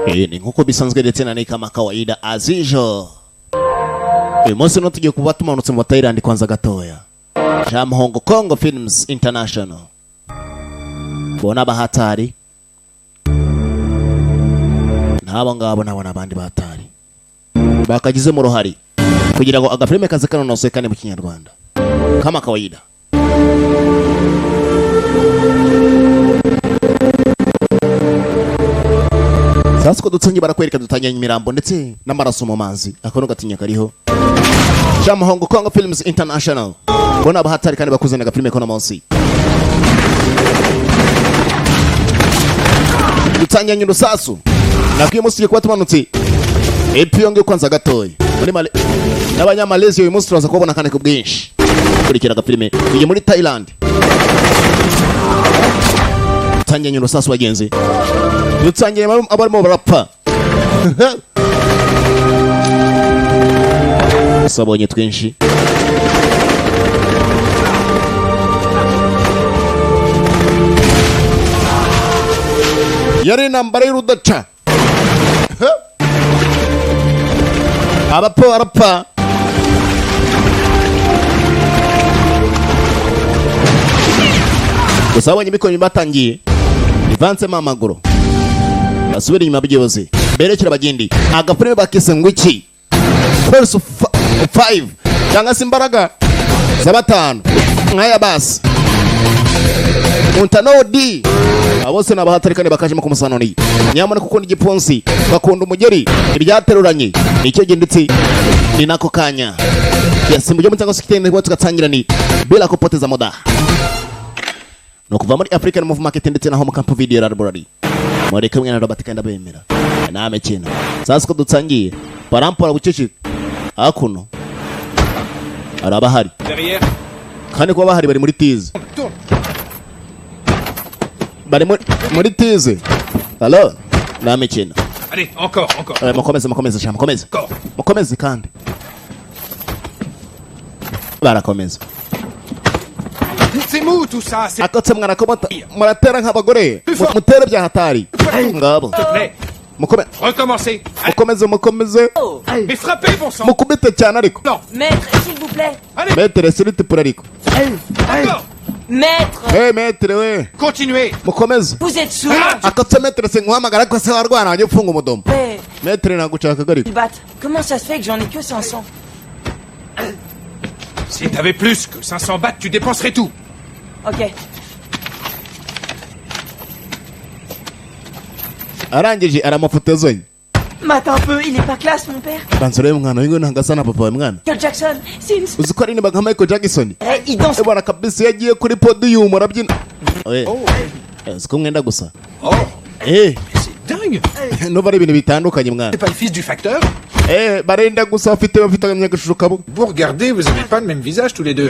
Ni nkuko bisanzwe ndetse na ni kama kawaida azijo. Munsi no tugiye kuba tumanutse mu Thailand kwanza gatoya. Hong Kong Films International. Bona bahatari. Nabo ngabo nabona abandi bahatari. Bakagize mu ruhari kugira ngo agafilme kaze kanonose kane mu Kinyarwanda. Kama kawaida. Sasa ko dutsangiye barakwereka dutanyanya imirambo ndetse n'amaraso mu mazi akono gatinya kariho. Hong Kong Films International. Bona bahatari kandi bakuzana agafilme kono munsi. Dutanyanya urusasu. Nakwiye musiye kuba tumanutse. Epiyonge kwanza gatoya. Muri n'abanyamalaysia uyu munsi turaza kubona kandi ku bwinshi. Kurikira agafilme tujye muri Thailand. Dutanyanya urusasu bagenzi. Dutsangiye abarimo barapfa. Sabonye twinshi. Yari nambare y'urudaca. Abapfa barapfa. Sabonye bikonye batangiye. Ivansemo amaguru. Basubira inyuma byose. Berekera bagindi. Agafilme bakise ngwiki. First 5 cyangwa se imbaraga z'abatanu nkaya basi untanodi abose nabahatarikane bakaje mu kumusanoni nyamara kuko ni giponsi bakunda umugeri ibyateruranye nicyo genditse ni nako kanya yasimbuye mu cyangwa se kitende kwa tugatangirani bila kupoteza muda no kuva muri African Move Market ndetse na Home Camp Video Library muri kamwe na Robert Kanda bemera name kino sasa ko dutsangiye parampora bucece akuno arabahari kandi kuba bahari bari muri tize bari muri tize allo name kino allez encore mukomeze cyane mukomeze kandi barakomeza c'est mou tout ça c'est akotse mwana ko muratera nk'abagore mutere bya hatari ngabo recommencez. Mukomeze. Mais frappez bon sang. Mukubite cyane ariko. Non. Maître, s'il vous plaît. Allez. Maître, s'il te plaît ariko. Encore. Maître. Maître we. Continuez. Mukomeze. Vous êtes sourd. Akotse maître se nkuhamagara ko se warwana wanjye ufunga umudomo. Maître nagushaka gariko. Comment ça se fait que j'en ai que 500? Si t'avais plus que 500 bahts, tu dépenserais tout. Ok. Arangije aramufotozoye. Mate un peu, il est pas classe mon père. Bansore mwana wingo ntangasa na papa mwana. Michael Jackson, c'est une... Uzi ko ari nibaga Michael Jackson. Il danse. Bwana kabisa yagiye kuri podium arabyina. Siko mwenda gusa. C'est dingue. No bari ibintu bitandukanye mwana. C'est pas le fils du facteur? Barenda gusa afite imyagashusho kabo. Vous regardez, vous avez pas le même visage tous les deux.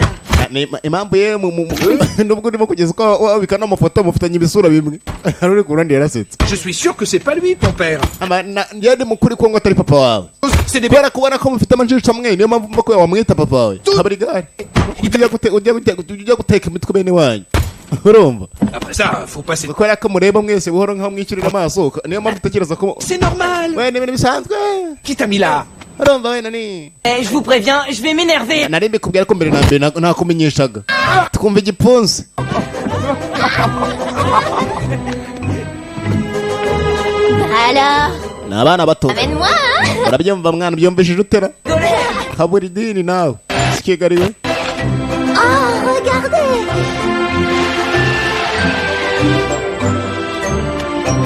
Impamvu ye nubwo ndimo kugeza ko wabikana amafoto mufitanye ibisura bimwe ari kurandi yarasetse. Je suis sûr que c'est pas lui ton père. Ndiye mukuri ko ngo atari papa wawe. C'est des bara kubona ko mufite amanjisho amwe niyo mpamvu mbako wamwita papa wawe. Kabarigari. Ujya guteka imitwe bene wanyu. Urumva? Après ça, faut passer. Ko yaka mureba mwese buhoro nkaho mwikirira amaso niyo mpamvu utekereza ko c'est normal. Ouais, ni ibintu bisanzwe. Qui t'a mis là? Urumva we nani? Je vous préviens, je vais m'énerver. Nari mbikubwira ko mbere na mbere nakumenyeshaga. Tukumva igiponse. Alors, Nabana bato. amène-moi, hein. Urabyumva mwana byumvishije utera? Haburi dini nawe. Sikigariwe. Oh, regardez.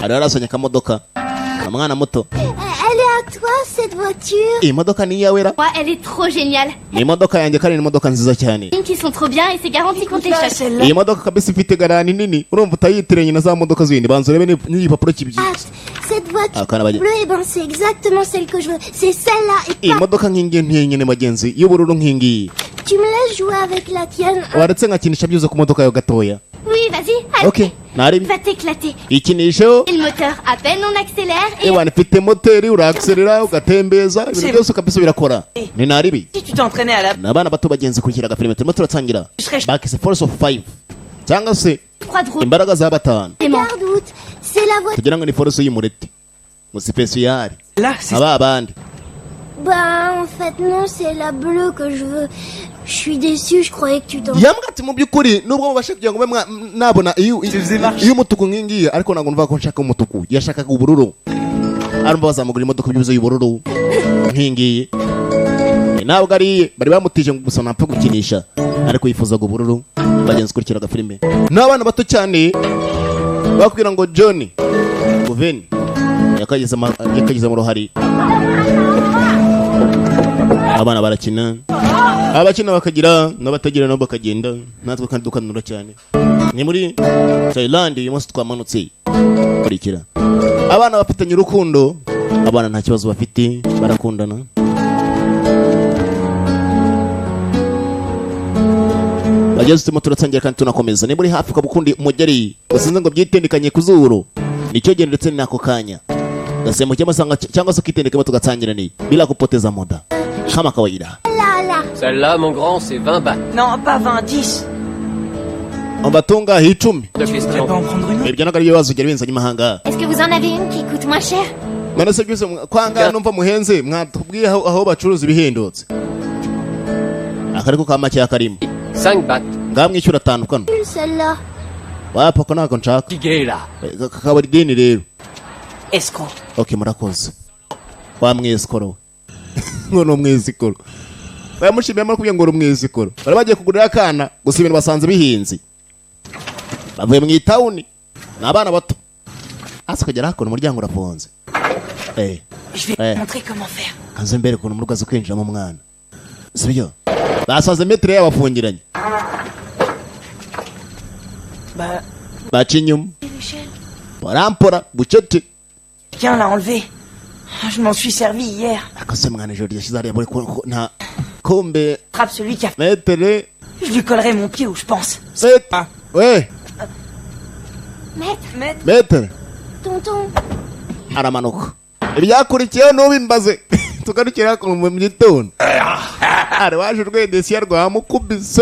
Ararasanya kamodoka. Mwana muto. Elle est à toi, cette voiture. Imodoka ni yawera. Moi, elle est trop géniale. Ni imodoka yanjye kandi ni imodoka nziza cyane. Qui sont trop bien et c'est garanti qu'on t'échappe. Celle-là. Iyi modoka kabisa ifite garani nini. Urumva utayitiranye na za modoka zindi. Banzo rebe n'igipapuro kibyi. Cette voiture Kana baje. bleue, eh ben, c'est exactement celle que je veux. C'est celle-là et Iyi pas... modoka nkingi ntiyenyene magenzi. Y'ubururu nkingi. Tu me laisses jouer avec la tienne, hein. Waretse nkakinisha byuze ku modoka yo gatoya. Oui, vas-y, allez. Okay. Nari Va t'éclater. ikinisho. Et le moteur, à peine on accélère et... Ewana ifite moteri uraakselera ugatembeza ibintu byose kabisa birakora. Ni naribi. Si tu t'entraînais à la... Nabana bato bagenzi kurikira agafilme turimo turatangira. Bakise Force of 5. Cyangwa se Croix de route. imbaraga za batanu. Regarde, Wout, c'est la voiture. Tugira ngo ni Force y'umureti. Mu spécial. Là, c'est... Aba abandi. Bah, en fait, non, c'est la bleue que je veux. Je suis déçue, je croyais que tu t'en... Yambwa ati mu byukuri nubwo mubashe kugira ngo mwe nabona iyo umutuku nkingiye ariko ntabwo numva ko nshaka umutuku yashakaga ubururu arumva bazamugura imodoka byuzuye ubururu nkingiye ntabwo ari bari bamutije ngo gusa napfa gukinisha ariko yifuzaga ubururu bagenzi kurikiraga filime n'abana bato cyane bakubwira ngo John Guveni yakageze mu ruhari abana barakina abakina bakagira n'abatagira nabo bakagenda natwe kandi dukanura cyane ni muri Thailand uyu munsi twamanutse kurikira abana bafitanye urukundo abana nta kibazo bafite barakundana bageze tuma turatangira kandi tunakomeza ni muri hafi kabukundi umugeri usinze ngo byitendekanye ku zuru nicyo genda ndetse nako kanya gasemo cyangwa se kitendekemo tugatangira ni bila kupoteza muda kama kawaida. Celle-là, mon grand, c'est 20 bahts. Non, pas 20, 10. On va tonga hitumi. De question. pas en prendre une autre? Ibyo nagari bibazo byari binzanye mahanga. Est-ce que vous en avez une qui coûte moins cher? None se byose kwanga numva muhenze mwatubwiye aho bacuruza ibihendutse. Akariko ka make yakarimo. 5 bahts. Ngamwishyura atandukana. Celle-là. Wapa ko nako nshaka. Tigué, là. Kakabari deni rero. Escroc. Okay murakoze. Wa mweskoro. Ngono mwezikoro. Bamushimiye muri kubye ngo rumwezikoro. Bari bagiye kugurira akana gusa ibintu basanze bihinze. Bavuye mu itawuni. Nabana bato. Asa kugera hakona umuryango urafunze. Je vais montrer comment faire. Kanze mbere kuntu mu rugazo kwinjira mu mwana. Sibyo. Basaze metre y'abafungiranye. Bacinyum. Barampora bucete. Tiens, l'a enlevé. Je m'en suis servi hier. Akose mwana jodi yashizariya muri nta kombe. Frappe celui qui a... Metre. Je lui collerai mon pied où je pense. Ah. Ouais. Maître. Metre. Tonton. Aramanuka. Ibyakurikiyeho n'ubimbaze. Tugarukira ku mu gitondo. Ari waje urwedesiya rwamukubise.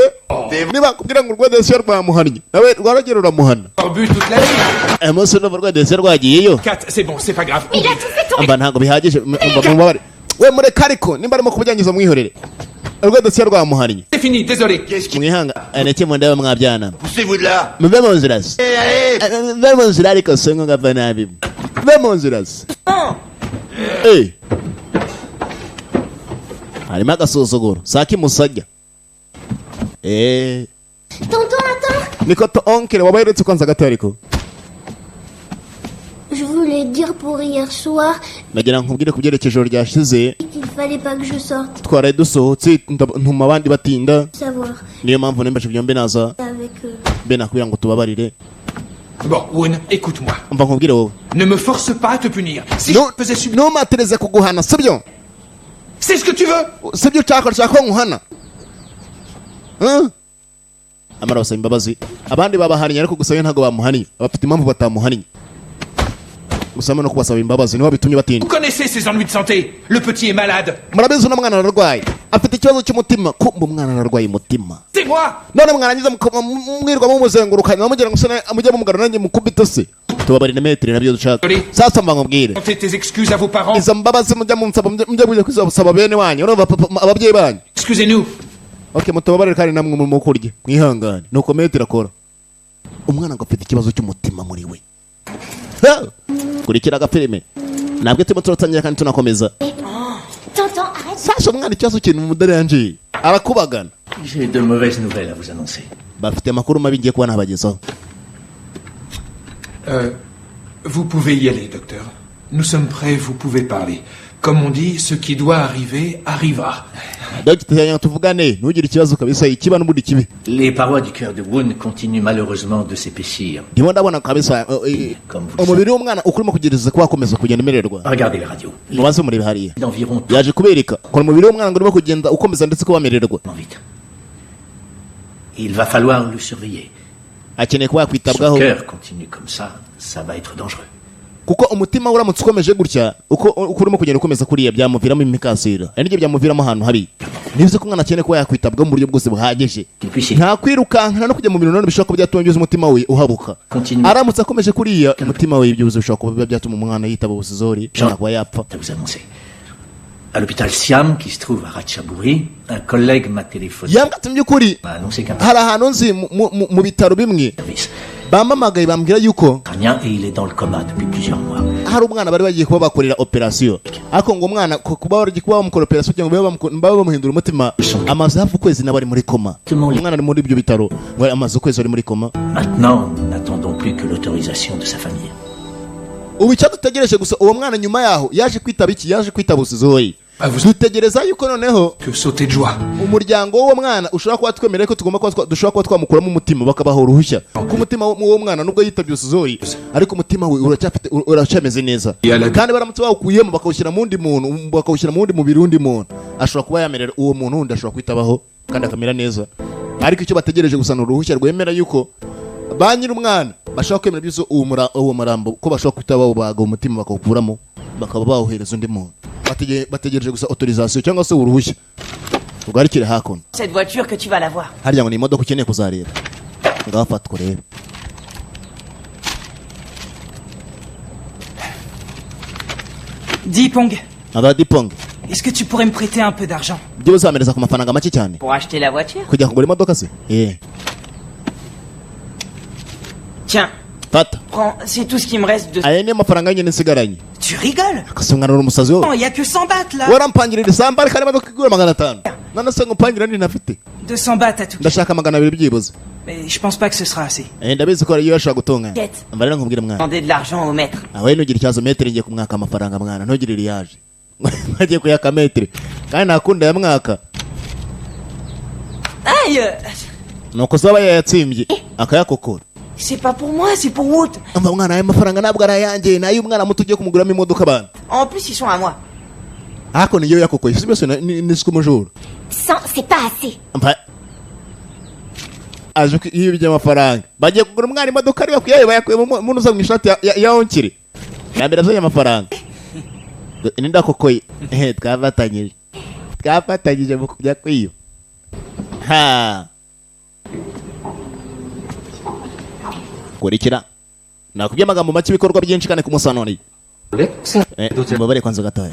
Niba kubwira ngo urwedesiya rwamuhannye. Nawe rwaragera uramuhana. Au but toute la nuit. Emoso no urwedesiya rwagiyeyo. 4, c'est bon, c'est pas grave. Il a tout fait tomber. Amba ntago bihagije mubabare. We mureka ariko nimba arimo kubyangiza mwihorere. Urwedesiya rwamuhannye. C'est fini, désolé. Mwihanga aneke mu ndaba mwabyana. Poussez-vous de là. Muve mu nzira se. Muve mu nzira ariko sengo ngava nabi. Muve mu nzira se. Harimo agasuzuguro saki musajya. Tonton, attends. Niko to onkere wabaheretse kwanza gato ariko. Je voulais dire pour hier soir Nagira nkubwire kubyerekeje ryashize. qu'il fallait pas que je sorte. Twaraye dusohotse ntuma abandi batinda. Savoir Niyo mpamvu nembashe byombe naza. avec Bena kugira ngo tubabarire. Bon, Woon, écoute-moi. Umva nkubwire wowe. Ne me force pas à te punir. Si No, je faisais subir... no matereze kuguhana sibyo? C'est ce que tu veux. Sibyo cyakora ko nkuhana. Amara basaba imbabazi. Abandi babahaniye ariko gusa ntago bamuhaniye. Abafite impamvu batamuhaniye. Usama no kubasaba imbabazi niho bitumye batinda. Vous connaissez ses ennuis de santé. Le petit est malade. Murabizi n'umwana ararwaye. Afite ikibazo cy'umutima. Kumba umwana ararwaye umutima. C'est moi. None mwarangiza mwirwa mu muzengurukanye namugira ngo sene amujya mu mugaro nanjye mukubita se. Tubabarire metre nabyo dushaka. Sasa mva nkubwire. Contez tes excuses à vos parents. Iza mbabazi mujya mu nsaba mujya kujya kwisaba bene wanyu. Urumva ababyeyi banyu. Excusez-nous. Okay mutubabarire kandi namwe mu kurya. Mwihangane. Nuko metre akora. Umwana ngo afite ikibazo cy'umutima muri we. Kurikira agafilime. Nabwo turimo turatangira kandi tunakomeza. Tonton, arrête. Sasha umwana ikibazo kintu mu mudare yanje. Arakubagana. J'ai de mauvaises nouvelles à vous annoncer. Bafite amakuru mabi ngiye kuba nabagezaho. Vous pouvez y aller, docteur. Nous sommes prêts, vous pouvez parler. Comme on dit, ce qui doit arriver, arrivera. Dogiteri tuvugane ntugire ikibazo kabisa ikiba n'ubudi kibi. Les parois du cœur de Woon continuent malheureusement de s'épaissir. Ndimo ndabona kabisa umubiri w'umwana ukurimo kugereza kuba akomeza kugenda mererwa. Regardez la radio. Mubaze muri hariya. D'environ Yaje kubereka ko umubiri w'umwana urimo kugenda ukomeza ndetse kuba mererwa. vite. Il va falloir le surveiller. Akeneye kuba Son kwitabwaho. cœur continue comme ça va être dangereux. Kuko umutima uramutse ukomeje gutya uko urimo kugenda ukomeza kuriya byamuviramo imikasira. Ari nibyo byamuviramo ahantu habi. nivuze ko umwana akeneye kuba yakwitabwaho mu buryo bwose buhagije, nta kwirukankana no kujya mu bintu bishobora kuba byatuma umutima we uhabuka. Aramutse akomeje kuriya umutima we ibyo bishobora kuba byatuma umwana yitaba ubusizori, ashobora kuba yapfa. À l'hôpital Siam, qui se trouve à Ratchaburi, un collègue m'a téléphoné. Yambwira by'ukuri hari ahantu nzi mu bitaro bimwe bamamagaye bambwira yuko et il est dans le coma depuis plusieurs mois. hari umwana bari bagiye kuba bakorera operation, ariko ngo umwana kuba bari kuba bamukora operation cyangwa bamuhindura umutima amaze hafi ukwezi n'abari muri koma. Umwana ari muri ibyo bitaro ngo amaze ukwezi ari muri koma. Maintenant, nous n'attendons plus que l'autorisation de sa famille. Ubu icyo dutegereje gusa uwo mwana nyuma yaho yaje kwitaba iki, yaje kwitaba usizoyi. Dutegereza yuko noneho que sauter de joie. Umuryango w'uwo mwana ushobora kuba twemereye ko tugomba kuba dushobora kuba twamukuramo umutima bakabaho uruhushya ku mutima w'uwo mwana nubwo yitabye usizoyi, ariko umutima we uracyameze neza, kandi baramutse bawukuyemo bakawushyira mu wundi muntu, bakawushyira mu wundi mubiri w'undi muntu, ashobora kuba yamerera uwo muntu wundi ashobora kwitabaho kandi akamera neza. Ariko icyo bategereje gusa ni uruhushya rwemera yuko ba nyiri umwana bashobora kwemera byose uwo murambo ko bashobora kwita bawubaga umutima bakawukuramo bakaba bawuhereza undi muntu. Bategereje gusa autorisation cyangwa se uruhushya ugarikire hakuno. Cette voiture que tu vas la voir. Harya ngo ni imodoka ukeneye kuzareba ngafatwa rero. Dipong. Dipong. Est-ce que tu pourrais me prêter un peu d'argent? Byo uzamereza ku mafaranga make cyane. Pour acheter la voiture? Kujya kugura imodoka se? Tiens. Fata. Prends, c'est tout ce qui me reste de... Aya ni amafaranga nyine nsigaranye. Tu rigoles? Akasungana n'umusazi wo. Non, il y a que 100 bahts là. Warampangirira 100 bahts kandi imodoka igura 500. Nana se ngupangira ndi nafite. 200 bahts à tout. Ndashaka 200 byibuze. Mais je pense pas que ce sera assez. Ndabizi ko ariyo yashaka gutonga. Mbarira nkubwira mwana. Demander de l'argent au maître. Awe nugira cyazo maître ngiye kumwaka amafaranga mwana, ntugirire yaje. Bagiye kuyaka maître. Kandi nakunda ya mwaka. Aïe. Nuko saba yayatsimbye akayakokora. C'est pas pour moi, c'est pour Wood. Amba mwana aya mafaranga nabwo arayanjye, nayo umwana muto ugiye kumuguramo imodoka bana. En plus ils sont à moi. Ako niyo yakokoye. Sibyo ni siku mujuru. 100, c'est pas assez. Amba aje iyo bijya amafaranga. Bagiye kugura umwana imodoka ari bakuyaye bayakuye mu nuza mu ishati ya onkiri. Yambere azanye amafaranga. Ni ndakokoye. Twafatanyije. Twafatanyije mu kujya kwiyo. Ha. Kurikira nakubye amagambo make ibikorwa byinshi kandi ku musanoni mubare kwanza gatoya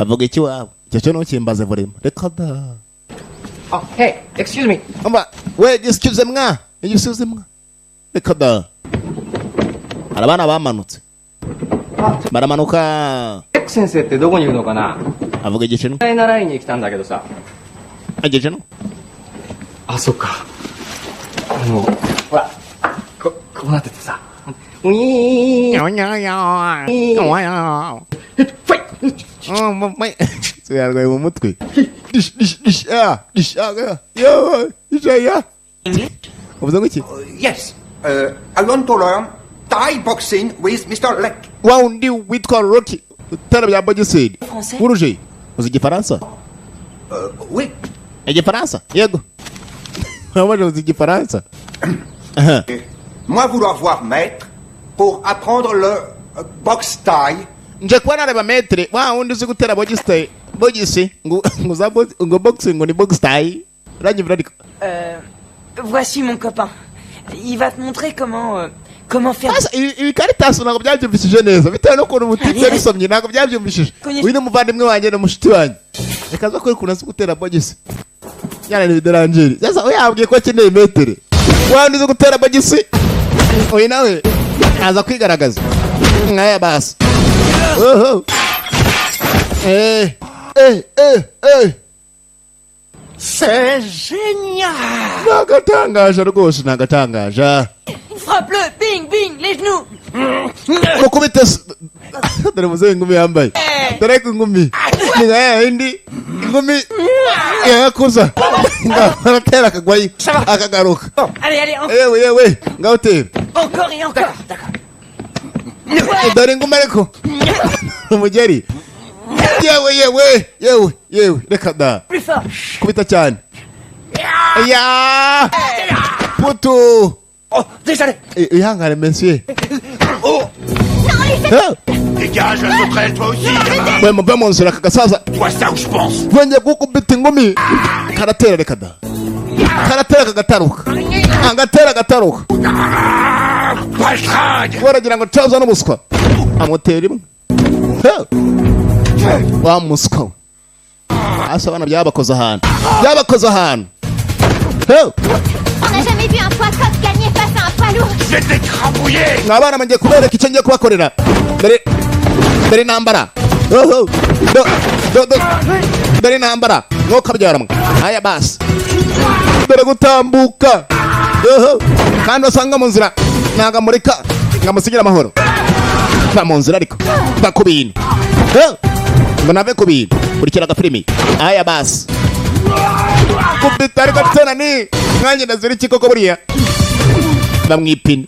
avuga iki wabo cyo no kimbaze volema reka da. Hey, excuse me. Amba we excuse mwa excuse mwa reka da. Arabana bamanutse baramanuka. Senseiってどこにいるのかな? Avuga igice no 習いに来たんだけどさ。igice no. あ、そっか。ほら、こうなっててさ。ウィーン。よよよ。おや。ファイ。もう、それあれがもっとくい。dish, yeah. Yes. I want to learn Thai boxing with Mr. Lek. Round with Rocky. Tell me about you said. Français? Uruji. Vous êtes français? Oui. Et français? Yego. Moi je vous dis français. Moi vouloir voir maître pour apprendre le box Thai. Nje kwa nareba maître. Wa undi uzi gutera box Thai. Boxing ngo boxing ngo ni box Thai. Ranyi vradi. Voici mon copain. Il va te montrer comment faire. Ibi karitaso ntabwo byabyumvishije neza bitewe no kuntu umutipe bisomye ntabwo byabyumvishije. Uyu ni umuvandimwe wanjye na mushiti wanjye. Reka zo kuri kunasi gutera boxing. Yana ni bidarangeri. Sasa uyabwiye ko akeneye metere. Wandi zo gutera boxing. Oyi nawe aza kwigaragaza. Ngaya basi. Oho. C'est génial! Nagatangaje rwose nagatangaje. Frappe-le, bing, bing, les genoux. Mukubite dore muze ingumi yambaye. Dore ko ingumi. Ngaya indi ingumi yakuza. Ngatera akagwayi akagaruka. Allez, encore. Yewe ngautera. Encore et encore. D'accord. Dore ingumi ariko. Umugeri. Yewe reka da. Plus fort. Kubita cyane. Ya! Putu! Oh, désolé. Ihangane monsieur. Oh! Non, Dégage la sauterelle, toi aussi, gamin. we muve mu nzira aka gasaza Vois ça où je pense. wongeye gukubita ingumi karatera reka da karatera kagataruka agatera agataruka Baltringue. waragira ngo caza n'umuswa amutera imwe wa muswa asa abana byabakoze ahantu On n'a jamais vu un poids coq gagner face à un poids lourd. Je vais t'écrabouiller. mwabana mugiye kubereka icyo ngiye kubakorera dore intambara dore intambara mwokabyara aya basi dore gutambuka kandi wasanga mu nzira ntago amurika nkamusigira amahoro va mu nzira ariko va ku bintu ngo nave ku bintu kurikira agafilimi aya basi kubita ariko tena ni mwanjye nazira iki koko buriya bamwipine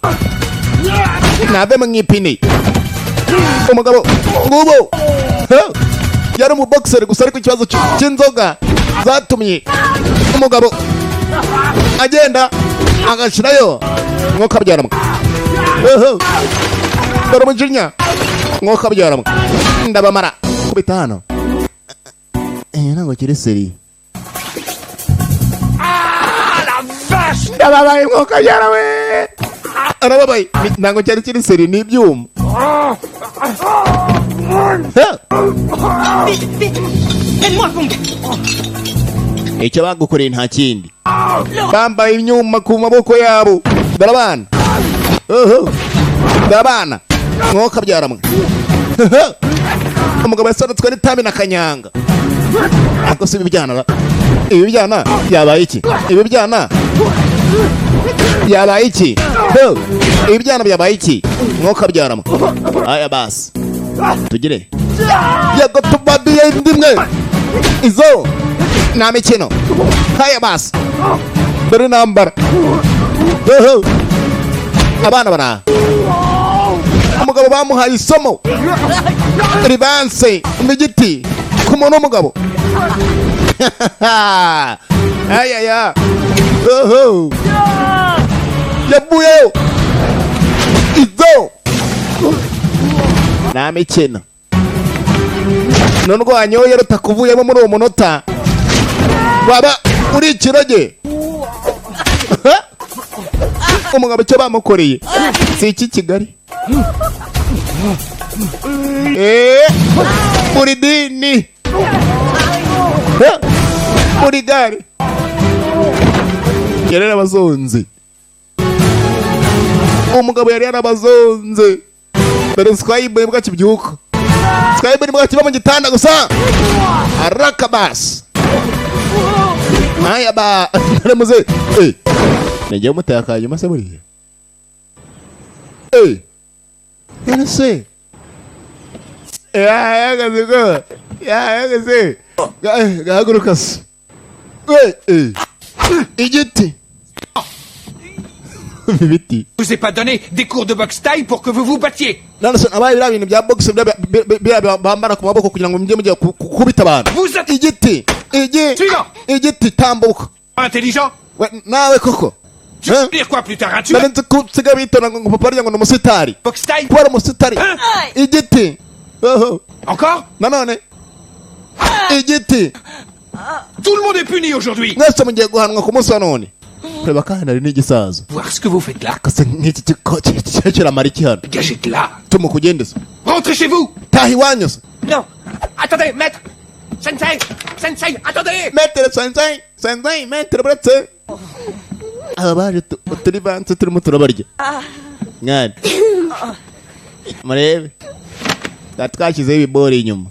nave mwipine umugabo ngubo yari umuboxer gusa ariko ikibazo cy'inzoga zatumye umugabo agenda agashirayo mwuka byaramo dore umujinya mwuka byaramo ndabamara kubita hano ntabwo kiri seri ndababaye mwuka byarawe arababaye ntabwo cyari kiri seri ni ibyuma icyo bagukoreye nta kindi bambaye imyuma ku maboko yabo darabana darabana mwuka byaramwe umugabo yasohotswe n'itabi na kanyanga ako si ibi byana byabaye iki ibi byana byabaye iki mwuka byaramwe aya basi tugire yego tubadiye indimwe izo nta mikino haya basi dore intambara abana bara umugabo bamuhaye isomo ribanse mu giti ku muntu w'umugabo ayaya yavuyeyo izo nta mikino none ubwo wanyoye rutakuvuyemo muri uwo munota waba uri ikirage umugabo icyo bamukoreye si iki Kigali muri dini muri gare yari yarabazonze umugabo yari yarabazonze dore swayibe bwa kibyuka swayibe bwa kiba mu gitanda gusa arakabasi aya ba naramuze nagiye mutaya kanyuma se buriya yarase yahagaze gahaguruka se igiti ibiti. Je vous ai pas donné des cours de boxe taille pour que vous vous battiez. abaye biriya bintu bya boxe bambara ku maboko kugira ngo mujye mujya kubita abantu. Vous êtes igiti igiti tambuka. Intelligent. Nawe koko Tu veux dire quoi plus tard, hein? Tu siga bitona ngo papa ari ngo umusitari. boxe taille. Kuba umusitari. Igiti. Encore? Nanone. Igiti. Tout le monde est puni aujourd'hui. Mwese mugiye guhanwa ku munsi wa none. Reba kandi ari n'igisazo. Voir ce que vous faites là. Kase nk'iki kiramara iki hano. Gâchez là. Tumukugendeza. Rentrez chez vous. Taha iwanyu. Non. Attendez, maître. Sensei, attendez. Maître sensei, maître bretse. Aba baje turi banze turimo turabarya. Mwana. Murebe. Twashyizeho ibibori inyuma.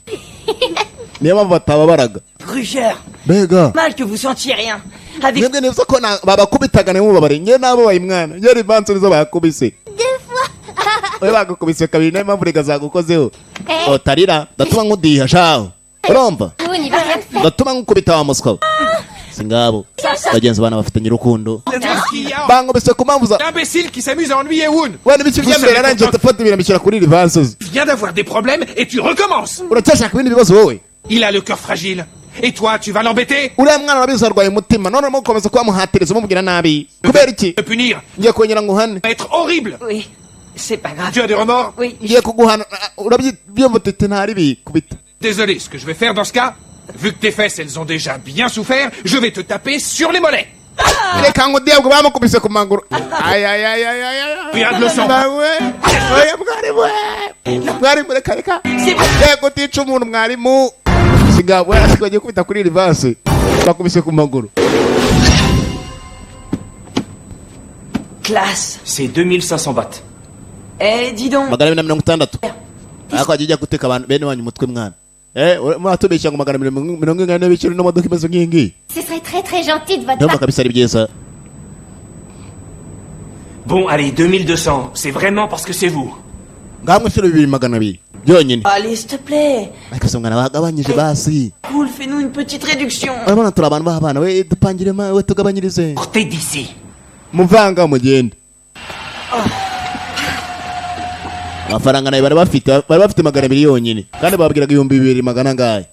Niyo mpamvu batababaraga. Rugeur. Bega. Mal que vous sentiez rien. Avec... Mwebwe nizo ko babakubitaga nimubabare. Nge nabo bayi mwana. Yari banze nizo bakubise. Oye bagukubise kabiri nayo mpamvu regazagukozeho. Otarira ndatuma nkudiha shaho. Urumva? Ndatuma nkukubita wa muswa. Singabo. Bagenzi bana bafitanye urukundo. Bangobise ku mpamvu za Imbécile qui s'amuse à ennuyer Woon. Wani biki byambere aranje tafata ibintu bikira kuri rivances. Tu viens d'avoir des problèmes et tu recommences. Uracyashaka ibindi bibazo wowe. Il a le cœur fragile. Et toi, tu vas l'embêter? Uriya mwana wabize arwaye umutima none mo komeza kwa muhatiriza umubwira nabi. Kubera iki? Te punir. Ngiye kongera nguhane. Va être horrible. Oui. C'est pas grave. Tu as des remords? Oui. ngiye kuguhana urabyumva tete ntari bikubita. Désolé, ce que je vais faire dans ce cas, vu que tes fesses, elles ont déjà bien souffert, je vais te taper sur les mollets. Reka ngo diabwo bamukubise ku maguru. Ay. Regarde le sang. Oya mwarimu reka. Yego tica umuntu mwarimu. Sigabo yasikwaje kubita kuri reverse. Bakubise ku maguru. Classe. C'est 2500 bahts. Eh, dis donc. Magana 160. Ako ajya guteka abantu bene wanyu mutwe mwana. Mwatubeshya ngo magana 140 biciro no modoka imaze nkingi. Ce serait très très gentil de votre Ndumva part. kabisa ari byiza. Bon, allez, 2200. C'est vraiment parce que c'est vous. Ngamwe shiro 200 byonyine. Allez, s'il te plaît. Ariko se mwana bagabanyije basi. Cool, fais-nous une petite réduction. Urabona turi abantu b'abana we dupangire we tugabanyirize. Sortez d'ici. Muvanga mugende. Amafaranga nayo bari bafite magana 200 yonyine kandi bababwiraga 2,200 ngaye.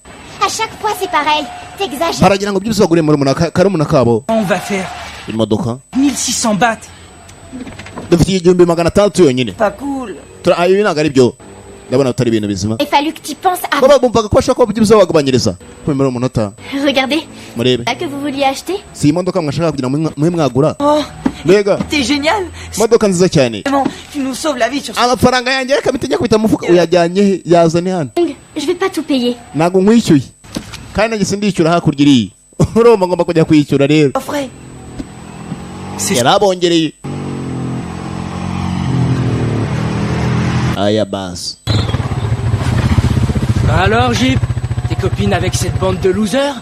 À chaque fois c'est pareil. T'exagères. Baragira ngo byose bagure muri karumuna kabo. On va faire Imodoka 1600 bahts. dufite 600 yonyine. Pas cool. Ibi ntabwo ari byo. Ndabona utari ibintu bizima. Il fallu que tu penses à... Baba bumvaga ko bashaka ko byose bagabanyiriza. Muri umunota. Regardez. Murebe. Là que vous vouliez acheter. Si imodoka mwashaka kugira mwe mwagura. Oh, Mbega. t'es génial. Imodoka nziza cyane. Vraiment, tu nous sauves la vie sur ce... Amafaranga yanjye reka bitajya kubita mufuka uyajyanye yazane hano. Je vais pas tout payer. Ntabwo nkwishyuye. Kandi nanjye sindishyura hakurya iri. Urumva ngomba kujya kwishyura rero. Offray. Yarabongereye. Aya bas. Alors, Jeep, t'es copine avec cette bande de losers?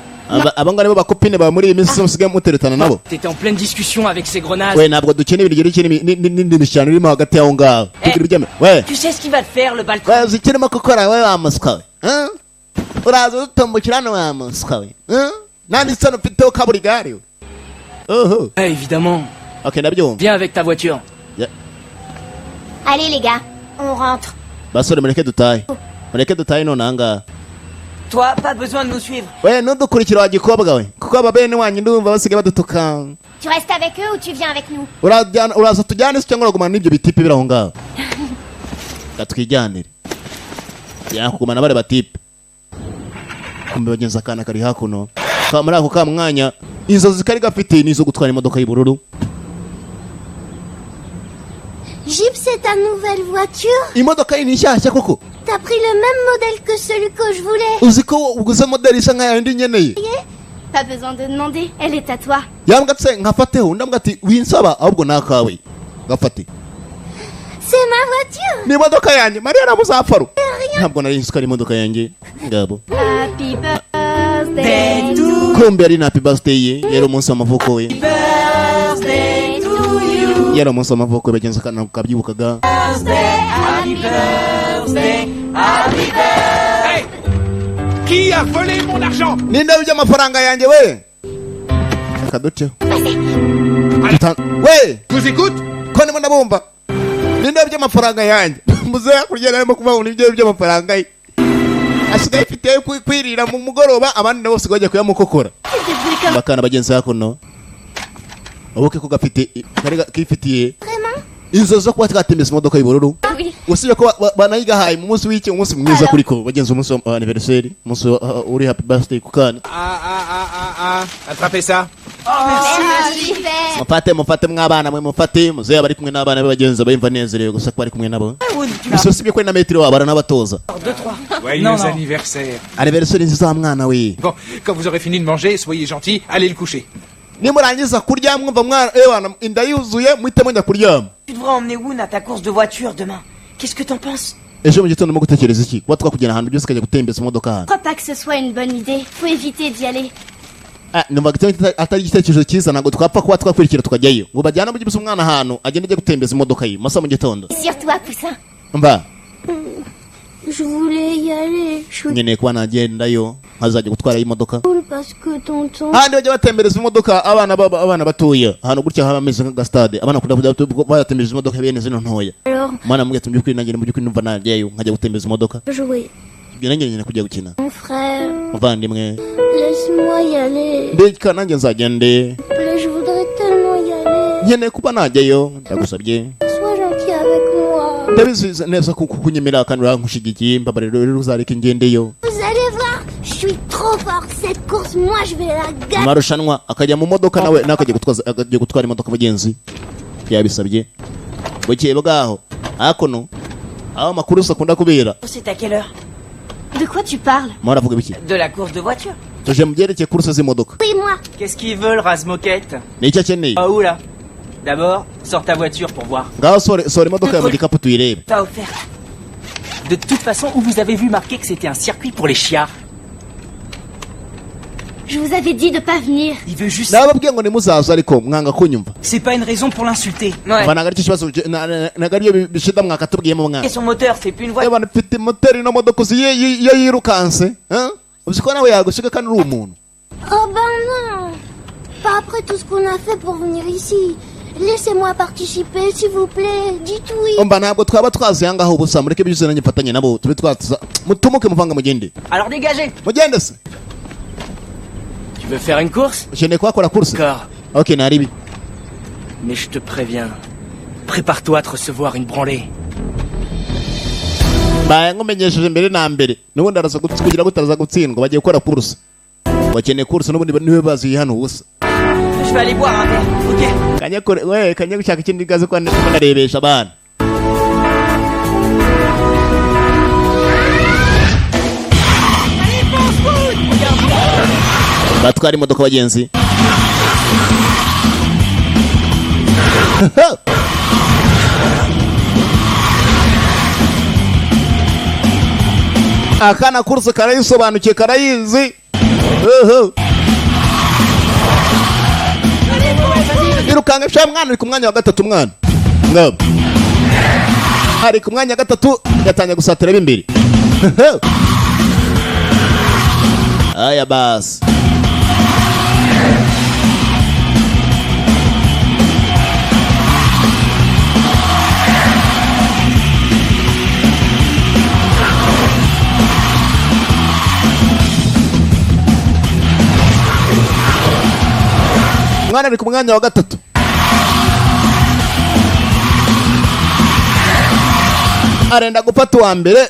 Abanga nibo bakopine ba muri iyi minsi musigaye muteretana nabo. T'étais en pleine discussion avec ces grenades. We ntabwo dukeneye ibiryo n'indi mishyano irimo hagati yaho ngaho. We. Tu sais ce qu'il va te faire, le balcon? We zikirimo gukora we wa muswa we. Uraza utombokira hano wa muswa we. Nandi sana ufiteho kaburigari we. Oh. Ouais, évidemment. Okay, nabyumva. Viens avec ta voiture. Allez les gars, on rentre. Basore mureke dutahe none ahangaha. Toi, pas besoin de nous suivre. We ntudukurikira wa gikobwa we kuko ababene wanyu ndumva basigaye badutuka. Tu restes avec eux ou tu viens avec nous? Uraza tujyane se cyangwa uragumana n'ibyo bitipe biri aho ngaho. Gatwijyanire. Yakugumana bare batipe. Kumbe bagenza akana kari hakuno. Muri ako ka mwanya inzozi kari gafite nizo gutwara imodoka y'ubururu. Jeep, c'est ta nouvelle voiture? Imodoka ni nshyashya koko. T'as pris le même modèle que celui que je voulais. Uzi ko uguze modeli isa nkayo ndi nyeneye. Pas besoin de demander, elle est à toi. Yambwatse nkafateho ndambwa ati winsaba ahubwo nakawe. Gafate. C'est ma voiture. Ni imodoka yanjye Maria namuzapfaru. Ntabwo nari nzi ko ari imodoka yanjye. Ngabo. Happy birthday to Kumbe ari na happy birthday ye. Yari umunsi w'amavuko we. birthday to you. Yari umunsi w'amavuko bagenza kana kabyibukaga. Happy birthday. Happy birthday. Hey! Qui a volé mon argent? Ninde ujya amafaranga yanjye we? Akaduce. We! Je vous écoute? Ko ndimo ndabumva. Ninde ujya amafaranga yanjye? Muzeya kurya arimo kuvuga n'ibyo by'amafaranga ye. Asigaye ifite kwirira mu mugoroba abandi nabo basigaye kuyamukokora. Bakana bagenzi yako no. Obuke ko gafite kifitiye. Vraiment? Inzo zo kuba twatembeza imodoka y'ubururu. Oui. Usibye ko banayigahaye mu munsi w'iki umunsi mwiza kuri ko bagenzi umunsi wa anniversaire umunsi uri happy birthday ku kana. Attrapez ça. Merci. Mufate mwabana mwe mufate muzeya bari kumwe n'abana be bagenzi bayimva nezerewe gusa ko bari kumwe nabo. Usibye ko na metero wabara n'abatoza. 2, 3. Joyeux anniversaire. Anniversaire nziza mwana we. Bon, quand vous aurez fini de manger, soyez gentils, allez le coucher. Nimurangiza kurya mwumva mwana ewana inda yuzuye muhitemo njya kuryama. Tu devrais emmener Woon à ta course de voiture demain. Qu'est-ce que t'en penses? Ejo mu gitondo mo gutekereza iki kuba twakugena ahantu byose kajya gutembeza imodoka hano. Je crois pas que ce soit une bonne idée. Faut éviter d'y aller. Numva atari igitekerezo cyiza ntabwo twapfa kuba twakwirikira tukajyayo ngo bajyana mu gibisa umwana ahantu agenda ajya gutembeza imodoka ye masa mu gitondo. Sur toi, Poussin. Mba Je voulais y aller. Je suis nkeneye kuba nagendayo nkazajya gutwara imodoka. cool parce que tonton... Handi bajya batembereza imodoka abana batoya ahantu gutya haba ameze nka stade abana kunda batembereza imodoka bene zino ntoya. Alors, Mwana mwe tumye kuri nanjye mu byukuri numva najyayo nkajya gutembeza imodoka. jouer. Ibyo nanjye nyine kujya gukina. Mon frère, Muvandimwe laisse-moi y aller. mbega nanjye nzagende. Je voudrais tellement y aller. Nkeneye kuba najyayo ndagusabye. Sois gentil avec moi. ndabizi neza kukunyemera kandi urankushigikiye mbabarira rero uzareka ingendeyo. Vous allez voir, je suis trop fort. Cette course, moi, je vais la gagner. Marushanwa akajya mu modoka nawe nakagiye gutwara imodoka abagenzi yabisabye bukeye bwaho akono aho makuru sakunda kubera. C'est à quelle heure? De quoi tu parles? Muravuga biki? De la course de voiture. Tuje mubyerekeye kuruse z'imodoka. Oui, moi. Qu'est-ce qu'ils veulent, rase-moquette? Ni icyo akeneye. Ah, où là? D'abord, sors ta voiture pour voir. Ngaho sora imodoka ya mu gikapu tuyirebe. Pas offert. De toute façon, où vous avez vu marqué que c'était un circuit pour les chiards? Je vous avais dit de pas venir. Il veut juste... Nababwiye ngo nimuzaza ariko mwanga kunyumva. C'est pas une raison pour l'insulter. Ouais. Banaga icyo kibazo nagariyo bishida mwakatubwiyemo mwana. Et son moteur, c'est plus une voiture. Bana mfite moteri no modoka iyo yirukanse, hein? Ubiko nawe yagushika kandi uri umuntu. Oh ben non. Pas après tout ce qu'on a fait pour venir ici. Laissez-moi participer, s'il vous plaît. Dites oui. Omba ntabwo twaba twaziyanga aho ubusa mureke byuzeranye mfatanye nabo tube twatuza mutumuke muvanga mugende. Alors dégagez. Mugende se. Tu veux faire une course? Je n'ai quoi la course. D'accord. OK, naribi. Mais je te préviens. Prépare-toi à te recevoir une branlée. Baya ngomenyesheje mbere na mbere. Nubundi araza kugira gutaraza gutsindwa bagiye gukora course. Bakeneye course nubundi niwe bazi hano ubusa. Je vais aller boire un verre, ok? Kanye gushaka ikindi gaze kwa narebesha abana. Batwara imodoka abagenzi. Akana kurse karayisobanukiye karayizi. Irukanga sha mwana ari ku mwanya wa gatatu mwana. Ngabo. Ari ku mwanya wa gatatu gatanya gusatira bimbere. Aya bas. Mwana ari ku mwanya wa gatatu. Arenda gufata uwa mbere.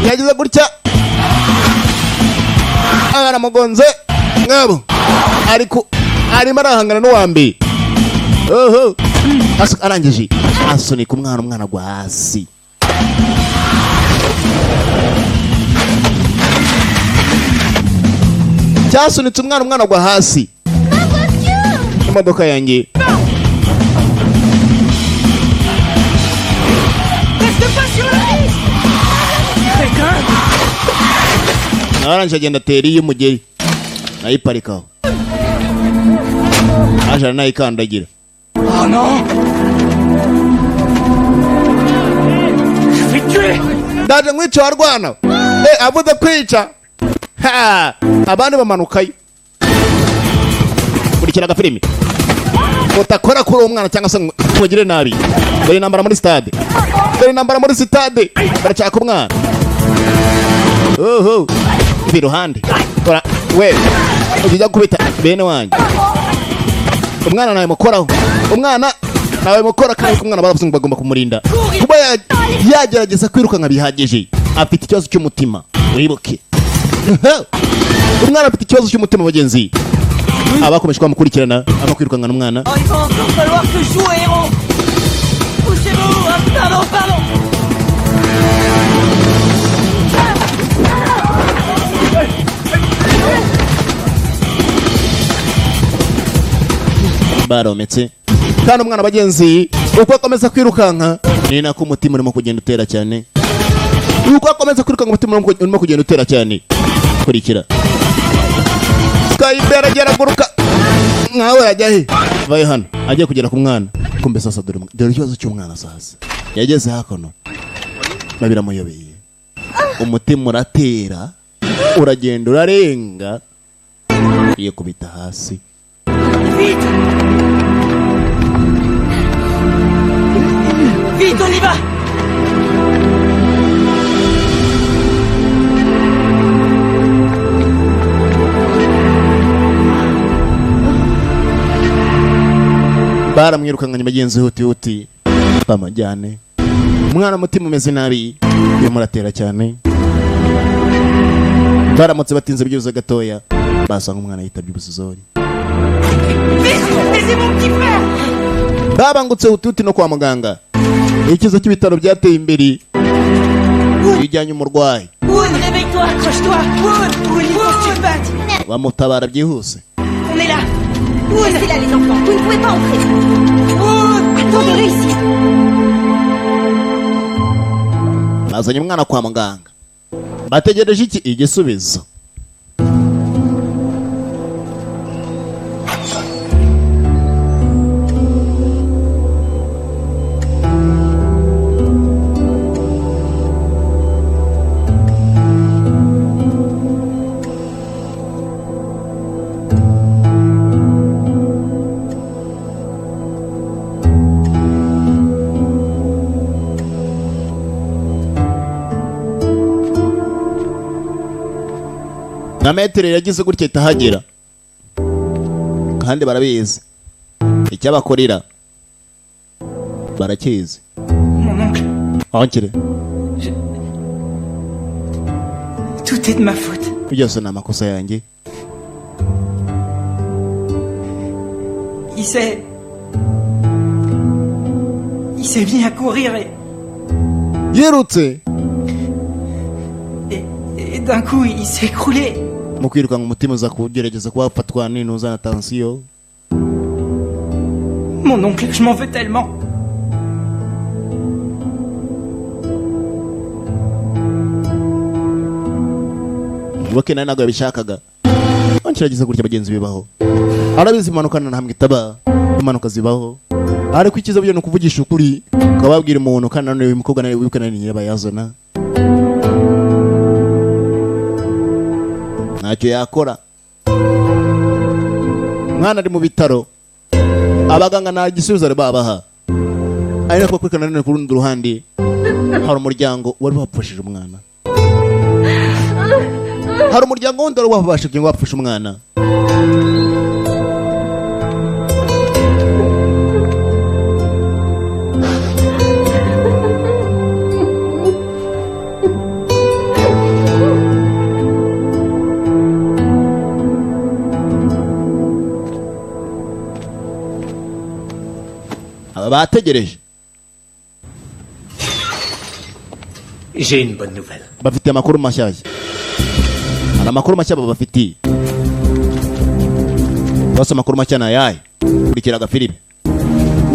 Yagize gutya. Aramugonze ngabo arimo arahangana n'uwa mbere. Arangije asunika umwana gwa hasi. Cyasunitse umwana gwa hasi. Imodoka yanjye. Naranje agenda teri y'umugeri. Nayiparikaho. Aje nayikandagira. Oh non! Je vais tuer! Ndaje nkwica warwana. Avuze kwica. Ha! Abandi bamanukayo. Kurikira gafilimi. Utakora kuri umwana cyangwa se mugire nabi. Dore nambara muri stade. Barachaka umwana. Biruhande. Tora we. Ujya kubita bene wanjye. Umwana nawe mukoraho. Umwana nawe mukora kandi umwana baravuze bagomba kumurinda. Kuba yagerageza kwiruka nka bihagije. Afite ikibazo cy'umutima. Wibuke. Umwana afite ikibazo cy'umutima bagenzi. Abakomeje kwamukurikirana amakwiruka n'umwana. Oh, il va encore falloir que je joue héros. Poussez-vous. Pardon. Barometse kandi umwana bagenzi uko akomeza kwirukanka ni nako umutima urimo kugenda utera cyane. Uko akomeza kwirukanka umutima urimo kugenda utera cyane. Kurikira Skyber ageraguruka nkawe yajya he vaye hano agiye kugera ku mwana kumbe sasa dore ikibazo cy'umwana sasa yageze hakono babiramuyobeye umutima uratera uragenda urarenga iyo kubita hasi. Vite! baramwirukanye bagenzi huti bamajyane. Umwana mutima umeze nabi yamuratera cyane. Baramutse batinze byuze gatoya basanga umwana yitabye ubusizori. Babangutse huti no kwa muganga. Ikizo cy'ibitaro byateye imbere. Bijyanye umurwayi. Réveille-toi, accroche-toi. Bamutabara byihuse. On est là. Restez là les enfants, vous ne pouvez pas entrer. Attendez ici. Bazanye umwana kwa muganga. Bategereje iki igisubizo. Na metere yagize gutya itahagera. Kandi barabizi. Icyabakorera barakizi. Mon oncle. Ankire. Tout est de ma faute. Byose na makosa yanjye. Il s'est mis à courir Yerutse. et d'un coup il s'est écroulé. Mukwiruka umutima uza kugerageza kubafatwa n'inuza na tension. Mon oncle, je m'en veux tellement. Woke nani nagwe bishakaga. Ankiragize gutya bagenzi bibaho. Arabizi impanuka na hamwe itaba. Impanuka zibaho. Ariko ikiza byo no kuvugisha ukuri. Kababwira umuntu kana none umukobwa nawe wibuka nani nyirabayazana. Ntacyo yakora. Mwana ari mu bitaro. Abaganga nta gisubizo ari babaha. Ari nako kwikana none ku rundi ruhande. Hari umuryango wari wapfushije umwana. Hari umuryango wundi wari wabashije ngo wapfushe umwana. Bategereje. J'ai une bonne nouvelle. Bafite amakuru mashyashya. Ana amakuru mashya babafitiye. Bose amakuru mashya na yaye. Kurikiraga filime.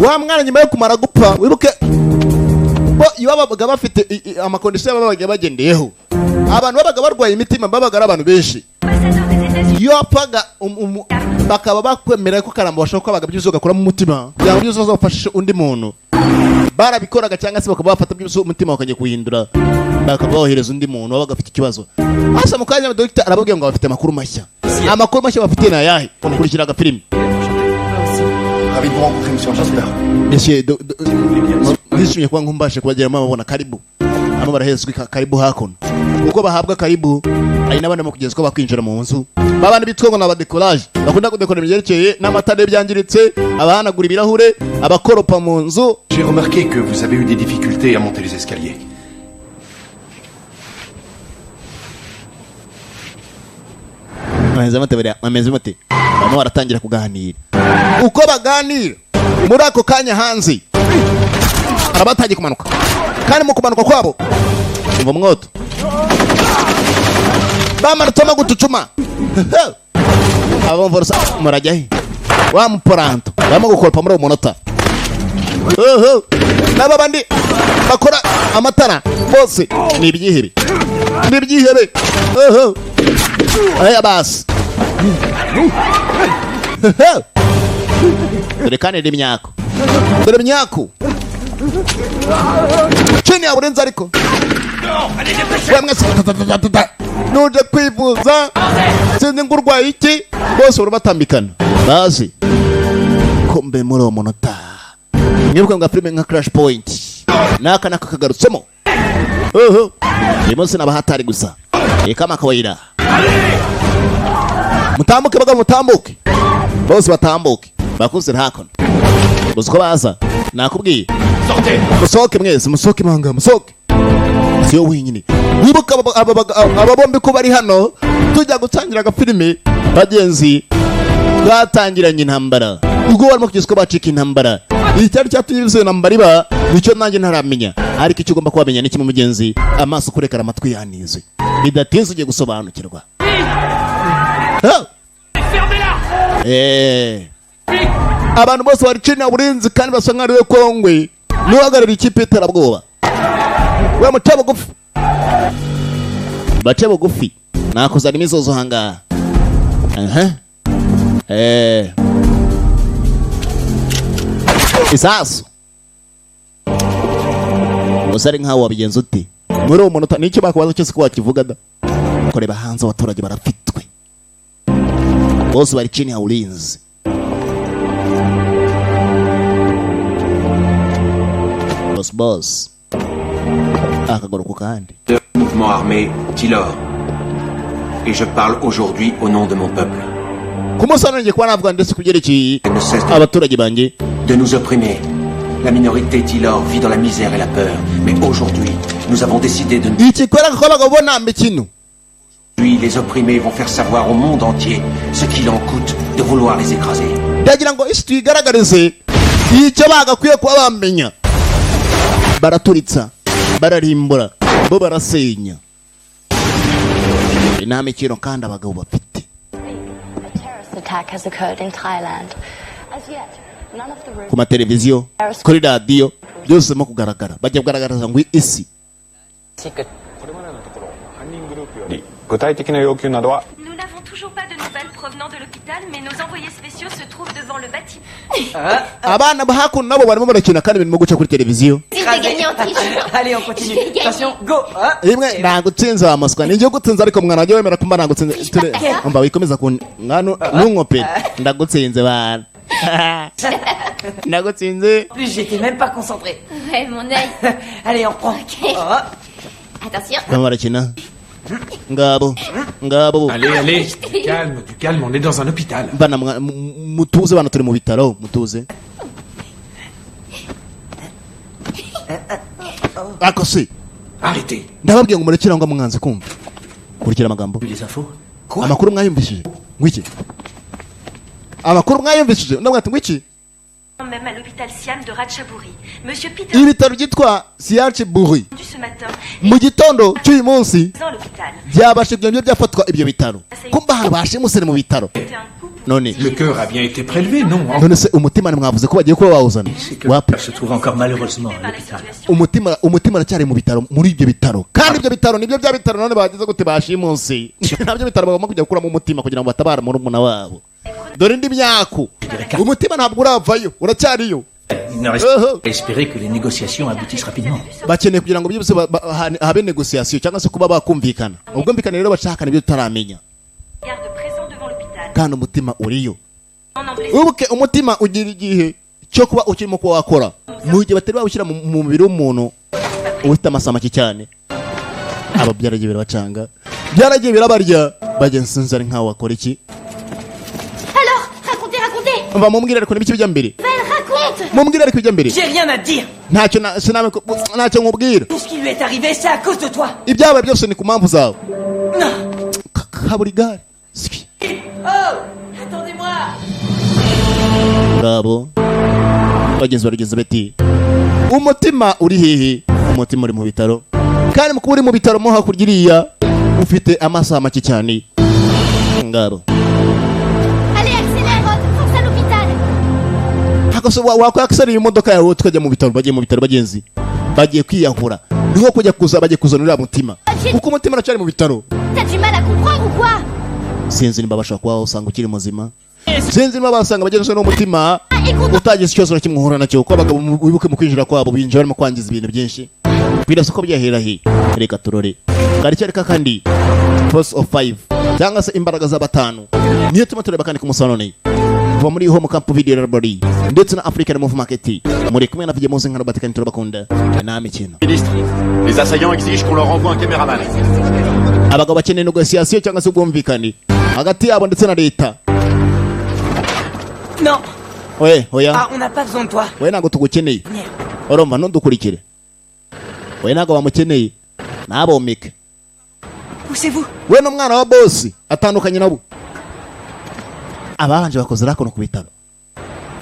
Wa mwana nyuma yo kumara gupfa wibuke bo ibabaga bafite amakondisiyo babaga bagendeyeho. Abantu babaga barwaye imitima babaga ari abantu benshi. Yopaga bakaba bakwemera ko karamba bashaka babaga byuzuga kura mu mutima. Byaba byuzuza bafashisha undi muntu. Barabikoraga cyangwa se bakaba bafata byuzuza umutima bakajya kuhindura. Bakaba bohereza undi muntu wabaga afite ikibazo. Asa mu kanya docteur arababwiye ngo bafite amakuru mashya. Amakuru mashya bafite na yahe. Kurikiraga filime. Ravi de vous rencontrer, monsieur. J'en suis là. Monsieur, nishimye kuba ngumbashe kubagera mabona karibu. Amo barahezwe karibu hakono. Uko bahabwa karibu, ari nabana mu kugeza ko bakwinjira mu nzu. Babana bitwa ngo naba decollage. Bakunda kudekora ibyerekeye n'amatara byangiritse, abahanagura ibirahure, abakoropa mu nzu. J'ai remarqué que vous avez eu des difficultés à monter les escaliers. Ameze mute. Bamwe baratangira kuganira. Uko baganira muri ako kanya hanze arabatangiye kumanuka. Kandi mu kumanuka kwabo ngo mwoto bamarutoma gutucuma. Abamvorosa murajyahe wa muporanto bamo gukoropa muri umunota. Naba bandi bakora amatara bose ni ibyihebe. Ni ibyihebe. Aya basi. Dore kandi imyako. Dore imyako. Chini ya urenza ariko. Nuje kwivuza. Sinzi ngurwaye iki. Bose urabatambikana. Bazi. Kombe muri umunota. Ngibuka ngo filime nka Crash Point. Naka nakagarutsemo. Imunsi nabahatari gusa. Kama kawaida. Mutambuke baga mutambuke. Bose batambuke. Bakuze hakono. Musko baza. Nakubwiye. Sortez. Musohoke mwese, musohoke manga, musohoke. Siyo wenyine. Wibuka aba bombi ko bari hano tujya gutangira agafilime bagenzi batangiranye intambara. Ubwo barimo kugeza ko bacika intambara. Icyari cyatumye bizo intambara iba nicyo nanjye ntaramenya. Ariko icyo ugomba kubamenya ni kimwe mugenzi, amaso kurekara amatwi yanize. Bidatinze ugiye gusobanukirwa. Abantu bose bari cina uburinzi kandi basa nk'ari we Kongwe n'uhagarara ikipe y'iterabwoba. We muce bugufi. Bace bugufi. Nakuzana imizozo hangaha. Isasu. Usari nkaho wabigenza uti. Muri uwo munota n'icyo bakubaza cyose ko wakivuga da. Koreba hanze abaturage barafitwe. Bose bari chini ya ulinzi. Boss. Akagoro ku kandi. Mouvement armé Tilor. Et je parle aujourd'hui au nom de mon peuple. Comment ça n'engage quoi n'avuga ndetse kugereki abaturage banjye de nous opprimer. La minorité Tilor vit dans la misère et la peur, mais aujourd'hui, nous avons décidé de Aujourd'hui, les opprimés vont faire savoir au monde entier ce qu'il en coûte de vouloir les écraser. Ndagira ngo isi tuyigaragarize icyo bagakwiye kuba bamenya. Baraturitsa, bararimbura, bo barasenya. Inama ikiro kandi abagabo bafite. A terrorist attack has occurred in Thailand. As yet, none of the ku mateleviziyo, kuri radio, byose mo kugaragara. Bajya kugaragaraza ngo isi. Nous n'avons toujours pas de nouvelles provenant de l'hôpital, mais nos envoyés spéciaux se trouvent devant le bâtiment. Abana bahakuno nabo barimo barakina kandi birimo guca kuri televiziyo. Allez, on continue. Attention, go. Rimwe nagutsinze amaswa. Ninjye gutsinze ariko mwana ajye wemera kumba nagutsinze. Umba wikomeza ku ngano n'unkope. Ndagutsinze bana. Nagutsinze. En plus, j'étais même pas concentré. Ouais, mon œil. Allez, on reprend. Attention. Comment barakina? Ngabo. Allez, du calme, on est dans un hôpital. Bana mutuze bana turi mu bitaro, mutuze. Akose. Arrêtez. Ndababwiye ngo murekera ngo mwanze kumva. Kurikira amagambo. Les infos? Quoi? Amakuru mwayumvishije. Ngwiki. Amakuru mwayumvishije. Ndabwate ngwiki. Même à l'hôpital Siam de Ratchaburi. Monsieur Peter Ibitaro byitwa Siachiburi. ce matin Mu gitondo cy'uyu munsi dans l'hôpital. byabashe byo byafatwa ibyo bitaro. Kumba hano bashimusere mu bitaro. None Le cœur a bien été prélevé, non? none se umutima ni mwavuze ko bagiye kuba bawuzana. Wapi se trouve encore malheureusement à l'hôpital. Umutima aracyari mu bitaro muri ibyo bitaro. Kandi ibyo bitaro nibyo bya bitaro none bagize gute bashimunsi. Nabyo bitaro bagomba kujya gukura mu mutima kugira ngo batabara muri umuna wabo. Dore ndi myako. Umutima ntabwo uravayo, uracyariyo. Il ne reste qu'à espérer que les négociations aboutissent rapidement. Bakeneye kugira ngo byose habe negociation cyangwa se kuba bakumvikana. Ubwo mbikana rero bashaka nibyo tutaramenya. Garde présent devant l'hôpital. Kandi umutima uriyo. En anglais. Ubuke umutima ugira igihe cyo kuba ukirimo ko wakora. Mu gihe batari bawushyira mu mubiri w'umuntu ufite amasama cyane. Aba byaragiye birabacanga. Byaragiye birabarya. Bagenzi ari nkaho wakora iki? Alors, racontez. Mva mumbwira ariko nibiki bijya mbere. Raconte. Mumbwira ariko bijya mbere. J'ai rien à te dire. Ntacyo nkubwira. Tout ce qui lui est arrivé, c'est à cause de toi. Ibyabaye byose ni ku mpamvu zawe. Kaburigare. Oh, attendez-moi. Bravo. Bagenzi barigeze bati. Umutima uri hehe? Umutima uri mu bitaro. Kandi mukuba uri mu bitaro mo hakurya iriya ufite amasaha make cyane. Ngabo. Allez, accélère, force à l'hôpital. Hakoso wakwaksari imodoka yawe tukajya mu bitaro, bagiye mu bitaro bagenzi. Bagiye kwiyahura. Niho kujya kuza bagiye kuzanira mutima. Kuko umutima aracyari mu bitaro. T'as du mal à comprendre ou quoi? Sinzi nimba bashaka kuba usanga ukiri muzima. Sinzi nimba basanga bageze no mutima utagize ikibazo kimwe uhura nacyo ko abagabo wibuke mu kwinjira kwabo binjira barimo kwangiza ibintu byinshi. Birasa ko byahera he. Reka turore. Garicyareka kandi force of 5 cyangwa se imbaraga za batanu. Niyo tuma tureba kandi ku musanone. Kuva muri home camp video library ndetse na African Move Market. Muri kumwe na video muze nkano batikani turabakunda. Na mikino. Les assaillants exigent qu'on leur envoie un caméraman. Abagabo bakeneye negociation cyangwa se ubwumvikane hagati yabo ndetse na leta. Non. Ouais, oya. Ah, on n'a pas besoin de toi. Ouais, ntago tugukeneye. Urumva ntudukurikire. We ntago bamukeneye. Nabomeke. Poussez-vous. We n'umwana wa boss atandukanye nabo. Abanje bakoze rakono ku bitaro.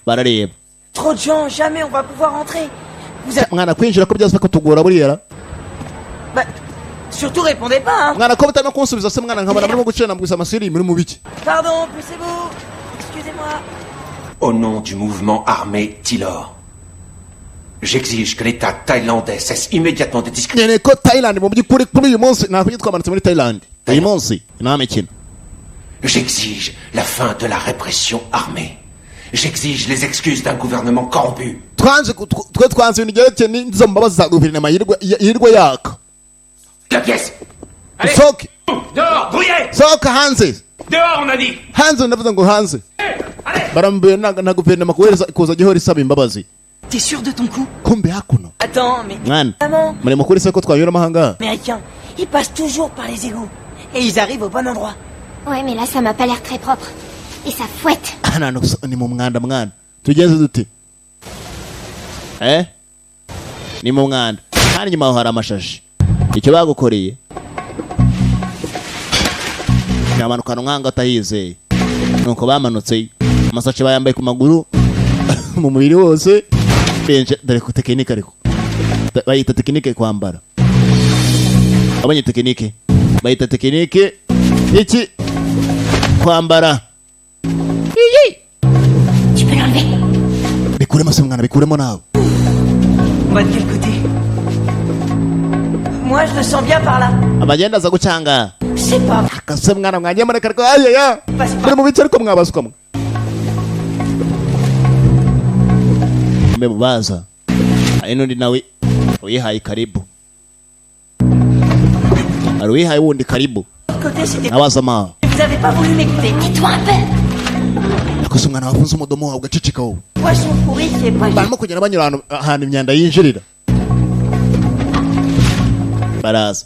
Barareba. Trop de gens, jamais on va pouvoir entrer. Vous avez... Mwana kwinjira ko byose bakatugora buriya. Bah, surtout répondez pas, hein. Mwana ko bitano kunsubiza se mwana nkabana barimo gucena mbwisa amasiri muri mu biki. Pardon, poussez-vous. Excusez-moi. Au nom du mouvement armé Tilor, j'exige que l'État thaïlandais cesse immédiatement de discuter. Nene ko Thailand mu byukuri kuri uyu munsi nakwiye twamanutse muri Thailand. Uyu munsi inama ikina. J'exige la fin de la répression armée. J'exige les excuses d'un gouvernement corrompu. Twanze ibintu byerekeye n'izo mbabazi za guverinoma yirwa yaka. La pièce. Allez. Soke. Dehors, brouillez. Soke hanze. Dehors, on a dit. Hanze ndavuze ngo hanze. Barambuye na guverinoma kuza gihora isaba imbabazi. T'es sûr de ton coup? Kumbe hakuno. Attends, mais... Mwana. Maman. Muri mukuri se ko twanyura amahanga. Américains, ils passent toujours par les égouts. Et ils arrivent au bon endroit. Ouais, mais là, ça m'a pas l'air très propre. Et ça fouette. Hano ni mu mwanda mwana. Tugenze dute? Ni mu mwanda. Kandi nyuma hari amashashi. Icyo bagukoreye. Nyamanukana nkanga atahizeye. Nuko bamanutse amasashi bayambaye ku maguru mu mubiri wose. Benje dare ku tekinike ariko. Bayita tekinike kwambara. Abanye tekinike. Bayita tekinike iki kwambara. Tu peux l'enlever. Bikuremo se mwana bikuremo nawe. On va de quel côté? Moi, je le sens bien par là. Abagenda za gucanga. Je sais pas. Akase mwana mwanjye muri kariko ayaya. Muri mu bice ariko mwabasukamwe. Mbe bubaza. Ayino ndi nawe uyihaye karibu. Ari uyihaye wundi karibu. Côté, c'était... Nawazama. Vous avez pas voulu m'écouter. Tais-toi un peu. Akose mwana wafunze umudomo wawe ugacicika wowe. Poisson pourri qui est pas... Barimo kugenda banyura ahantu imyanda yinjirira. Baraza.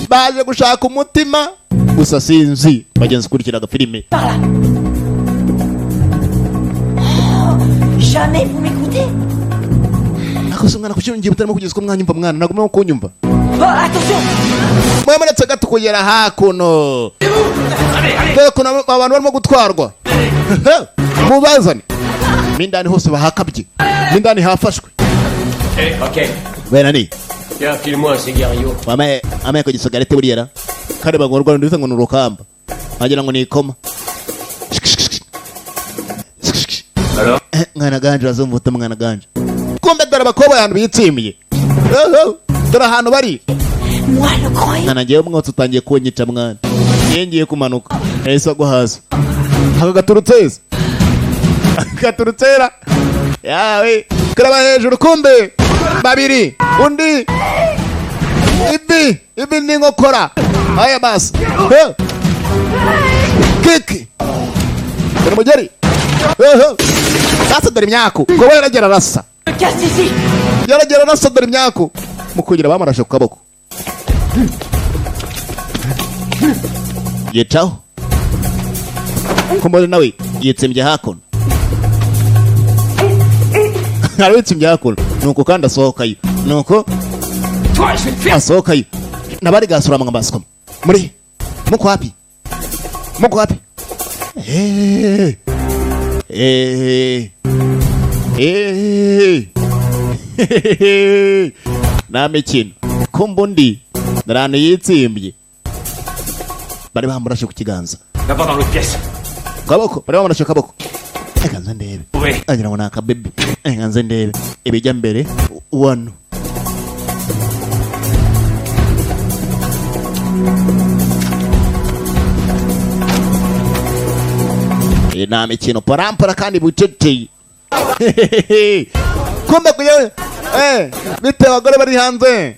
Baje gushaka umutima gusa sinzi bagenzi kurikiraga filime. Par là. Oh, jamais vous m'écoutez. Akose mwana kucyungiye butarimo kugeza ko mwanyumva mwana nagomba kunyumva. Oh, attention. Mwana natsaga tukugera hakuno. Allez. Kuna abantu barimo gutwarwa. Mubazane. Mindani hose bahakabye. Mindani hafashwe. Ok. Bena ni. Tiens, file-moi un cigario. Amaye ko gisagarete buriyara. Kare bagorwa ndetse ngo nurukamba. Agira ngo ni ikoma. Alors? Mwana ganje azumvuta mwana ganje. Kumbe dore abakobo yantu bitsimiye. Dore ahantu bari. Moi le croyais. Nana ngiye umwotsi utangiye kunyica mwana. Ngiye kumanuka. Ese go hasi. Haka gaturutseza. Gaturutsera. Yawe. Kuraba hejuru kumbe. Babiri. Undi. Ibi ni ngokora. Aya basi. Kiki. Dore mugeri. Sasa dore imyako. Ko yaragera rasa. Casse ici. Yaragera rasa dore imyako. Mukugira bamarashe ku kaboko. Yechaho. Kumbona nawe yitsembye hakuno. Arwitsembye hakuno. Nuko kandi asohokayo. Nuko asohokayo. Nabari gasura amangambasiko. Muri muko happy. Muko happy. Namekino. Kumbundi narane yitsembye. Bari bamurashe ku kiganza. D'abord dans l'autre pièce. Kaboko, bari bamurashe kaboko. Ekanze ndebe. Oui. Agira ngo naka baby. Ekanze ndebe. Ibijya mbere wano. Namekino parampara kandi bucece. Kumbe kuyo bite abagore bari hanze.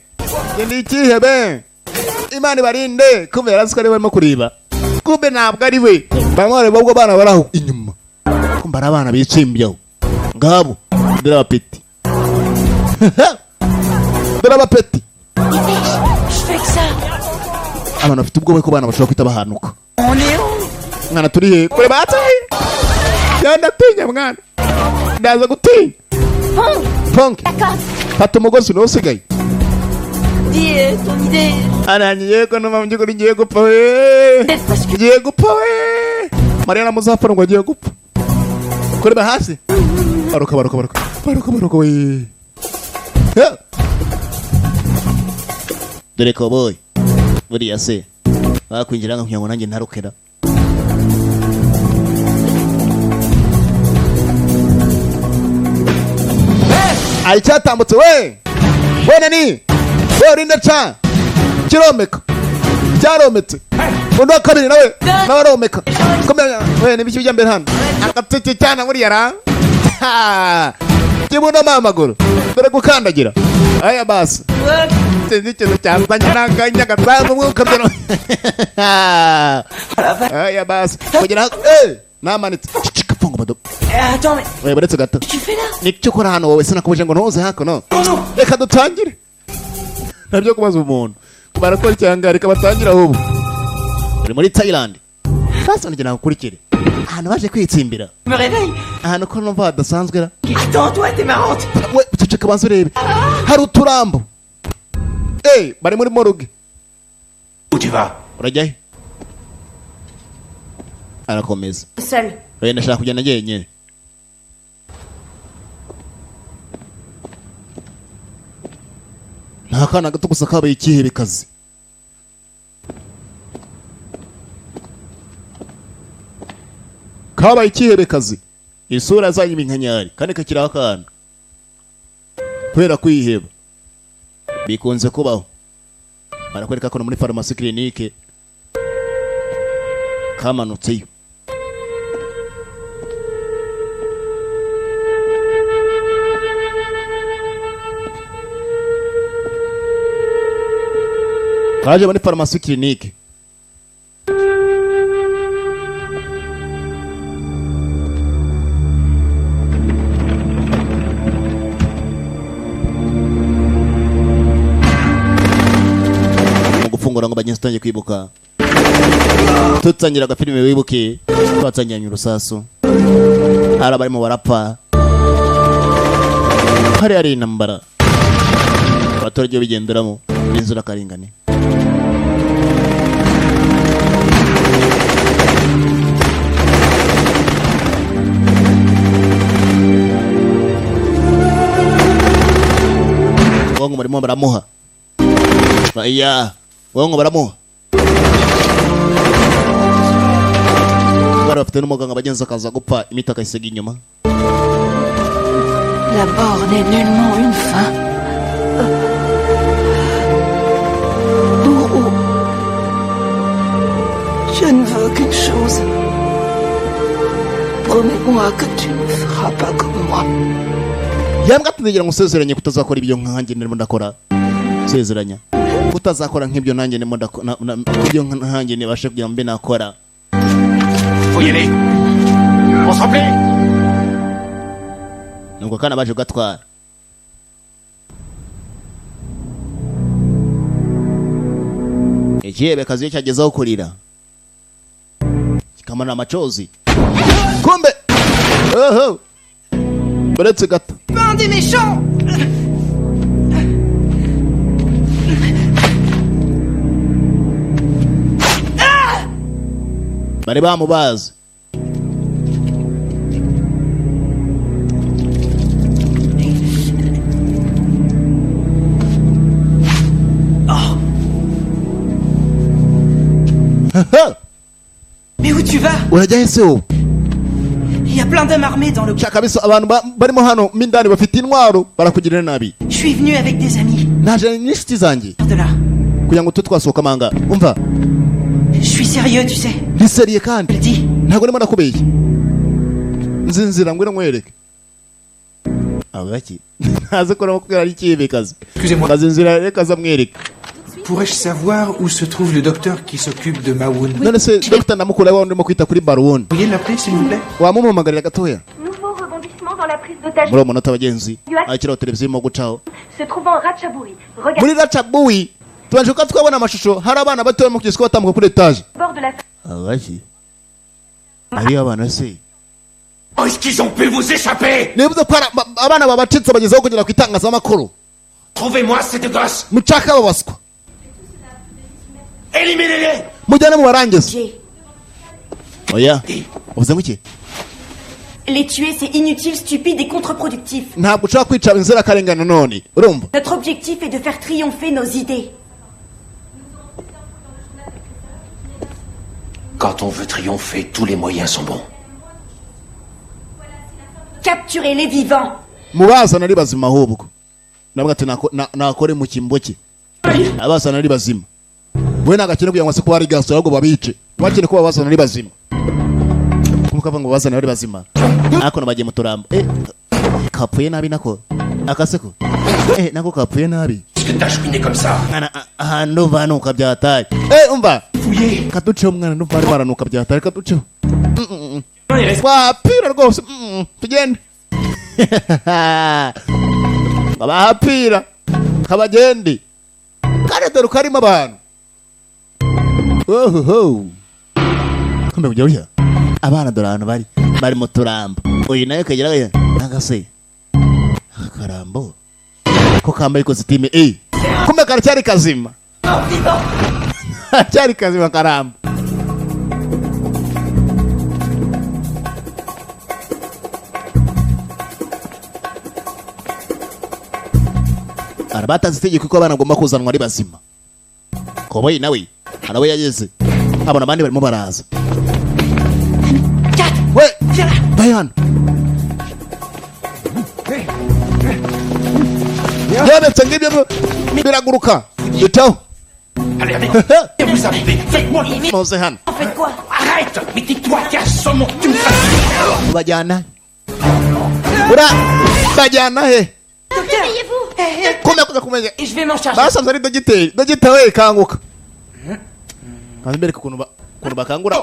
Ndi ikihebe. Imana barinde kumbe yarasukari barimo kuriba. Kumbe ntabwo ari we. Bamwe babwo bana baraho inyuma. Kumbe ari abana bicimbyeho. Ngabo dore abapeti. Dore abapeti. Je fais que ça. Abana bafite ubwoba ko bana bashobora kwita bahanuka. On est où? Mwana turi he? Kure batse. Yanatinya mwana. Ndaza gutinya. Punk. Fata umugozi n'usigaye. Dis ton idée. Ananiye ko no mamje ko ngiye gupfa we. Ngiye gupfa we. Mariana muzapfa ngo agiye gupfa. Kureba hasi. Baruka we. Dore ko boy. Buriya se. Bakwinjira nka nanjye ntarukera. Aicyatambutse we. Wena ni. We urinda cha. Kiromeka. Cyarometse. Undo kabiri nawe. Nabaromeka. Komenya we ni biki mbere hano. Akatete cyana muri yara. Kibuno mamaguru. Dore gukandagira. Aya basi. Sinzi cyazanye nakanya gatsamu mwuka byo. Aya basi. Kugira namanitse. Chikafunga bado. Attends mais. Ouais, baretse gato. Tu fais là? Nikyo hano wowe sinakubuje ngo ntuze hako no. Reka dutangire. Nabyo kubaza umuntu. Barakora cyangwa reka batangira ubu. Uri muri Thailand. Fast on gena kurikire. Hano baje kwitsimbira. Me réveille. Hano ko numva hadasanzwe ra. Attends toi t'es marrante. We tuceka banze urebe. Hari uturambo. Bari muri moruge. Où tu vas? Urajya he? Arakomeza. Seul. We ndashaka kujyana ngenyene. Ntakana gato gusa kabaye ikihe bikazi. Kabaye ikihe bikazi. Isura zanyu iminkanyari kandi kakira akana. Kwera kwiheba. Bikunze kubaho. Barakwereka ko muri pharmacie clinique kamanutseyo. Kaje muri pharmacie clinique. Mugufungura ngo bagenzi kwibuka. Tutangira agafilime wibuke twatangiranye urusasu. Ara barimo barapfa. Hari ari intambara. Abaturage bigenderamo n'inzira karengane. Wongo barimo baramuha. Aya, wongo baramuha. Barafite n'umuganga bagenza kaza gupfa imitaka isega inyuma. La mort n'est nullement une fin. Bourreau, je ne veux qu'une chose. Promets-moi que tu ne feras pas comme moi. Yambwa tunegira ngusezeranye kutazakora ibyo nkanjye ndimo ndakora. Sezeranya. Kutazakora nk'ibyo nanjye ndimo ndakora. Ibyo nkanjye nibashe kugira mbe nakora. Faut y aller. On s'en plaît. Nuko kana baje gatwara. Ikiebe kazi cyagezaho kurira. Kikamana amachozi. Kumbe. Oho. Baretse gato. Fin des méchants. Bari bamubaza. Mais où tu vas? Urajya hese ubu? Il y a plein d'hommes armés dans le... Kabisa abantu barimo hano mindani bafite intwaro barakugirira nabi. Je suis venu avec des amis. Naje n'inshuti zanjye. De là. Kugira ngo tutwasohoka manga. Umva. Je suis sérieux, tu sais. Ni sérieux kandi. Ntago ndimo nakubeshya. Nzinzira ngwira nkwereke. Abaki. Naze ko nakubwira ari kibekaza. Excusez-moi. Kazinzira reka zamwereke. Pourrais-je savoir où se trouve le docteur qui s'occupe de Mawoun? None se docteur namukura wa ndimo kwita kuri Baroun. Pourriez l'appeler s'il vous plaît? Wamumumagarira gatoya. Nouveau rebondissement dans la prise d'otage. Muri umunota bagenzi. Akira televiziyo mo gucaho. Se trouvant à Ratchaburi. Regarde. Muri Ratchaburi. Tubanje ko twabona amashusho hari abana bato mu kigezi ko batambuka kuri etage. Bord de la... Abaki. Ari abana se. Est-ce qu'ils ont pu vous échapper? Nibuze ko abana babacitse bagezeho kugera ku itangazamakuru. Trouvez-moi ces deux gosses. Muchaka babaswa. Éliminez-les. Mujyane mu barangiza. Oya. Uvuze ngo iki? Les tuer, c'est inutile, stupide et contre-productif. Ntabwo ushaka kwica inzira karengana none. Urumva? Notre objectif est de faire triompher nos idées. Quand on veut triompher, tous les moyens sont bons. Capturer les vivants. Mubazana ari bazima ahubwo. Nabwo ati nakore mu kimbo cye. Abazana ari bazima. We nagakene kugira ngo se ko ari gaso ahubwo babice. Bakene ko babazana ari bazima. Kumukava ngo bazana ari bazima. Ako nabagiye mu turambo. Kapfuye nabi nako. Akaseko. Nako kapfuye nabi. Qu'est-ce que t'as chouiné comme ça? Hano vanuka byataye. Umva. Kaduce umwana no baranuka byataye kaduce. Wapira rwose. Tugende. Babahapira. Kabagende. Kare dore karimo abantu. Kumbe kujya uriya. Abana dore abantu bari mu turambo. Uyu nayo kagera nagase. Akarambo. Ko kambaye kositime kumbe karacyari kazima. Cyari kazima karambo. Arabata zitegeko ko abana ngomba kuzanwa ari bazima. Koboyi nawe arawe yageze. Abana bandi barimo baraza. We, Bayan. Yabetse ngibyo biraguruka. Bitaho. Allez, vous arrivez. Faites-moi. Mosehan. Faites quoi? Arrête. Mais tais-toi, garçon. Tu me fais. Bajana. Ura. Bajana he. Comment Je vais m'en charger. Basa nzari dogiteri we kanguka. Kanzbereka kuntu bakangura.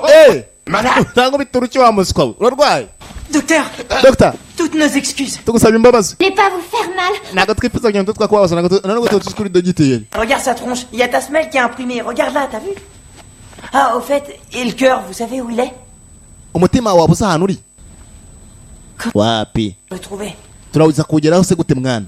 Malade. Tango bituruki wa muswa. Urarwaye. Docteur. Toutes nos excuses. Tugusaba imbabazi. Ne pas vous faire mal. Nago twifuza kugira ngo twakwabaza nago tuskuri dogiteri. Regarde sa tronche. Il y a ta semelle qui est imprimée. Regarde là, t'as vu? Ah, au fait, et le cœur, vous savez où il est? Umutima wawe usa ahantu uri? Wapi? Le trouver. Turawuza kugeraho se gute mwana?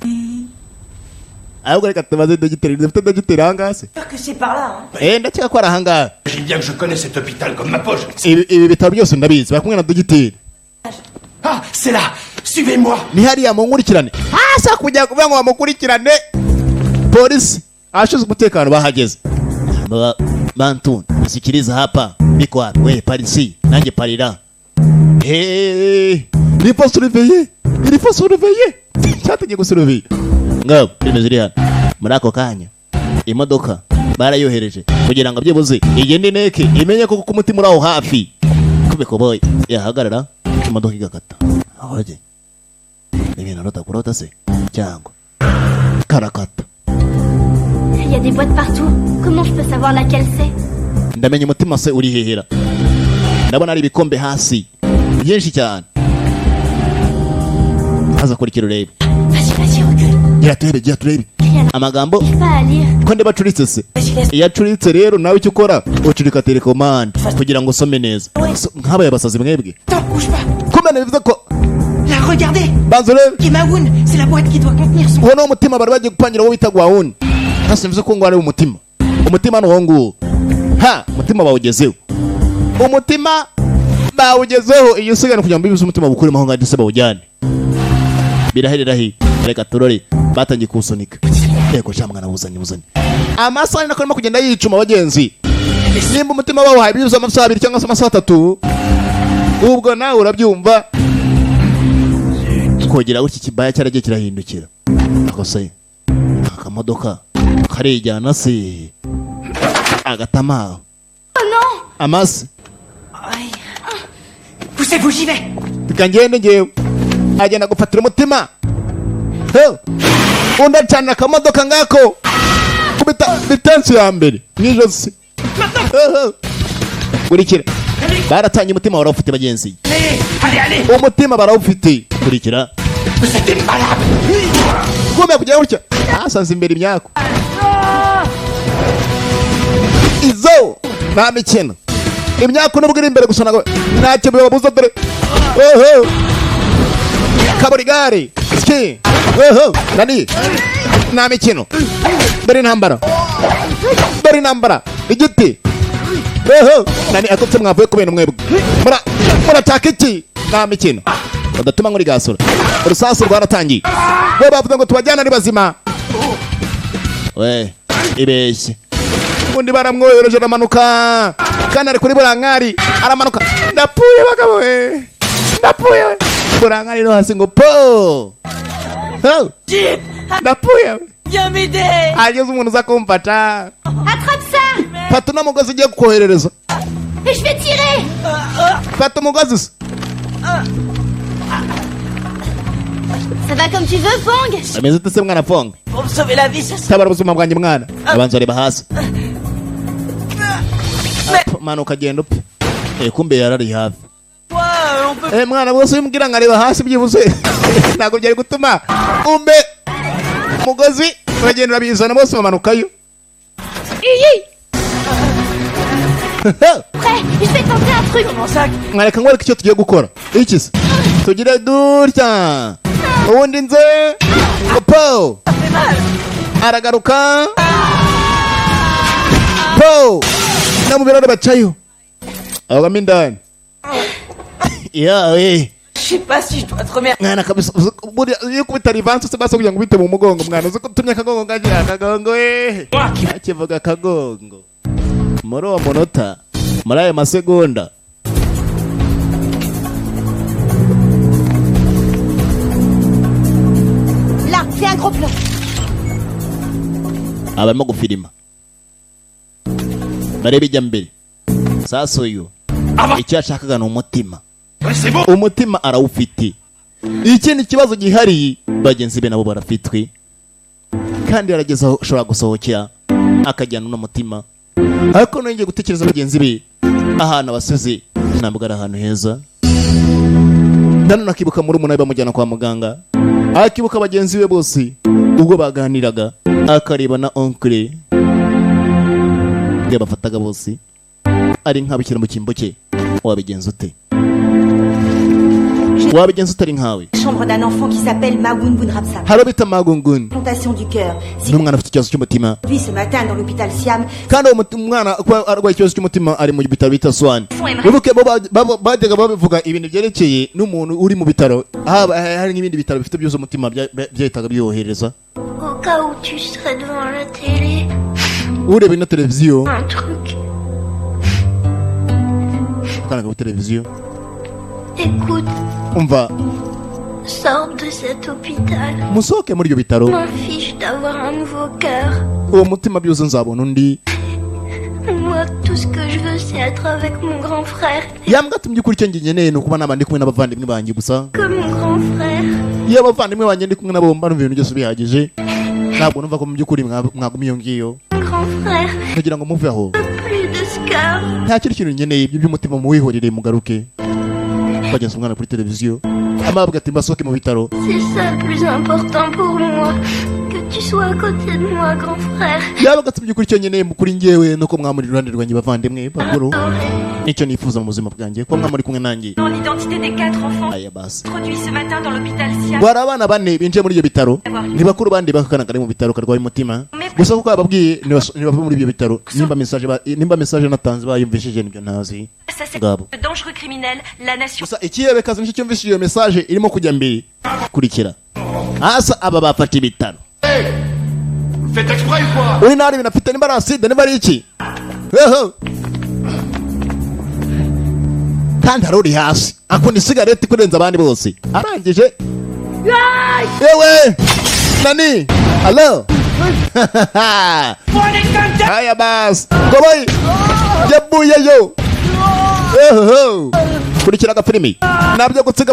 Ahubwo reka tubaze dogiteri, dufite dogiteri hangase. Que c'est par là, hein. Ndakeka ko arahanga. J'imagine bien que je connais cet hôpital comme ma poche. Ibi bitaro byose ndabizi, bakumwe na dogiteri. Ah, c'est là. Suivez-moi. Ni hariya munkurikirane. Sa kujya kuvuga ngo bamukurikirane. Polisi ashinzwe umutekano bahageze. Bantu sikiliza hapa. Biko wapi? We polisi, nanjye parira. Il faut surveiller. Cyategeye gusurveiller. Ngabo bimeze rihana. Muri ako kanya imodoka barayohereje kugira ngo byibuze igende neke imenye ko ku mutima uraho hafi. Kubeko boy yahagarara imodoka igakata. Ahoje. Ibintu rotakurota se cyangwa karakata. Il y a des boîtes partout. Comment je peux savoir laquelle c'est? Ndamenye umutima se uri hehera. Ndabona ari ibikombe hasi byinshi cyane. Haza kurikira urebe. Vas-y, recule. Gira turebe. Amagambo Pas ko ndeba curitse se. Iyo curitse rero nawe icyo ukora ucurika telecommande kugira ngo usome neza. Nk'abaye abasazi mwebwe. Kumene bivuze ko Là, regardez. Banzole. Kimaoun, c'est la boîte qui doit contenir son. Wono umutima bari bagiye gupangira wo bita Gwaun. Hasi bivuze ko ngo ari umutima. Umutima no ngo. Umutima bawugezeho. Umutima bawugezeho iyo usigana kugira ngo bibuze umutima bukuri maho ngadi se bawujyane. Biraherera hi. Reka turore batangiye kusunika. Yego cyamwana buzanye. Amasaha nako arimo kugenda yicuma abagenzi. Nimba umutima wawe habibuze amasaha 2 cyangwa amasaha 3. Ubwo nawe urabyumva. Kogera uki kibaya cyaragiye kirahindukira. Akose akamodoka karijyana se agatama. Oh non. Amas. Poussez-vous, j'y vais. Tukangende ngewe. Agenda gufatira umutima. Undacana akamodoka ngako. Kubita bitansi ya mbere. Nijosi. Kurikira. Baratanye umutima warafite bagenzi. Umutima barawufite. Kurikira. C'était malade. Kumbe kujya gutya. Asanze imbere imyako. Izo nta mikino. imyaka n'ubwo iri imbere gusa ntacyo bibabuza dore oho kaburigari ski oho nani nta mikino dore intambara igiti oho nani akotse mwavuye ku bintu mwebwe murataka iki nta mikino badatuma nkuri gasura urusasu rwaratangiye we bavuga ngo tubajyana ari bazima we ibeshye ubundi baramwohereje aramanuka kandi ari kuri burankari aramanuka ndapfuye bagabo we ndapfuye we burankari no hasi ngo po ndapfuye Viens m'aider. ageze umuntu uza kumfata Attrape ça. fata uno mugozi ugiye kukoherereza Et je vais tirer. fata umugozi Ça va comme tu veux, Fong? ameze ute se mwana Fong Pour me sauver la vie, ça se... tabara ubuzima bwanjye mwana abanza areba hasi mwana ukagenda upfe kumbe yarari hafi mwana bose umbwira ngo areba hasi byibuze ntabwo byari gutuma umbe umugozi uragenda urabizana bose bamanukayo Prêt, je vais tenter un truc. Comment ça? mwareka nkwereka icyo tugiye gukora iki se tugire dutya ubundi nze po aragaruka po no mu biraro bacayo abagamo indani yawe Je sais pas si je dois te remercier. mwana kabisa buri iyo kubita rivanse se basa kugira ngo bite mu mugongo mwana uzi ko tumye akagongo kagira akagongo akivuga akagongo muri uwo munota muri ayo masegonda Là, fais un gros plan. abarimo gufirima bareba ijya mbere sasa uyu icyo yashakaga ni umutima arawufite ikindi kibazo gihari bagenzi be nabo barafitwe kandi yarageze aho ushobora gusohokera akajyana n'umutima ariko nongeye gutekereza bagenzi be ahantu abasize ntabwo ari ahantu heza nanone akibuka muri umunani bamujyana kwa muganga akibuka bagenzi be bose ubwo baganiraga akareba na onkle bafataga bose ari nk'abishyira mu cyimbo cye wabigenza ute wabigenza utari nkawe Chambre d'un enfant qui s'appelle Magoun Rapsa. hari bita magungun Plantation du cœur. Si n'umwana afite ikibazo cy'umutima lui ce matin dans l'hôpital Siam, kandi uwo umwana kuba arwaye ikibazo cy'umutima ari mu bitaro bita Swan wibuke bajyaga babivuga ibintu byerekeye n'umuntu uri mu bitaro hari n'ibindi bitaro bifite byose umutima byahitaga byohereza Au cas où tu serais devant la télé. ureba ino televiziyo Un truc. ukanaga kuri televiziyo Écoute, umva sors de cet hôpital. musohoke muri ibyo bitaro M'en fiche d'avoir un nouveau cœur. uwo mutima byose nzabona undi Moi, tout ce que je veux, c'est être avec mon grand frère. yambwa ati by'ukuri icyo njye nkeneye ni ukuba naba ndi kumwe n'abavandimwe banjye gusa Comme mon grand frère. iyo abavandimwe banjye ndi kumwe nabo mba numva ibintu byose bihagije ntabwo numva ko mu by'ukuri mwaguma iyo ngiyo Grand frère. kugira ngo muve aho Plus de scar. nta kindi kintu nkeneye ibyo by'umutima muwihorere mugaruke bageze umwana kuri televiziyo amabwa ati mbasohoke mu bitaro C'est ça le plus important pour moi. Que tu sois à côté de moi, grand frère. yabaga ati by'ukuri icyo nkeneye kuri njyewe nuko mwamuri iruhande rwanjye bavandimwe bakuru nicyo nifuza mu buzima bwanjye ko mwamuri kumwe nanjye L'identité des 4 enfants aya basi introduits ce matin dans l'hôpital Siam. bari abana bane binjiye muri ibyo bitaro ni bakuru bandi bakana kari mu bitaro karwaye umutima gusa kuko bababwiye ntibava muri ibyo bitaro nimba message natanze bayumvishije nibyo ntazi ngabo Le dangereux criminel, la nation. gusa ikiyebekazi nicyo cyumvishije iyo message irimo kujya mbere kurikira hasa aba bafata ibitaro Faites exprès ou quoi? uri nari binafite nimba ari acide nimba ari iki kandi hari uri hasi akunda isigareti kurenza abandi bose arangije yewe nani halo haya basi goboyi yabuyeyo kurikira agafilimi nabyo gutsiga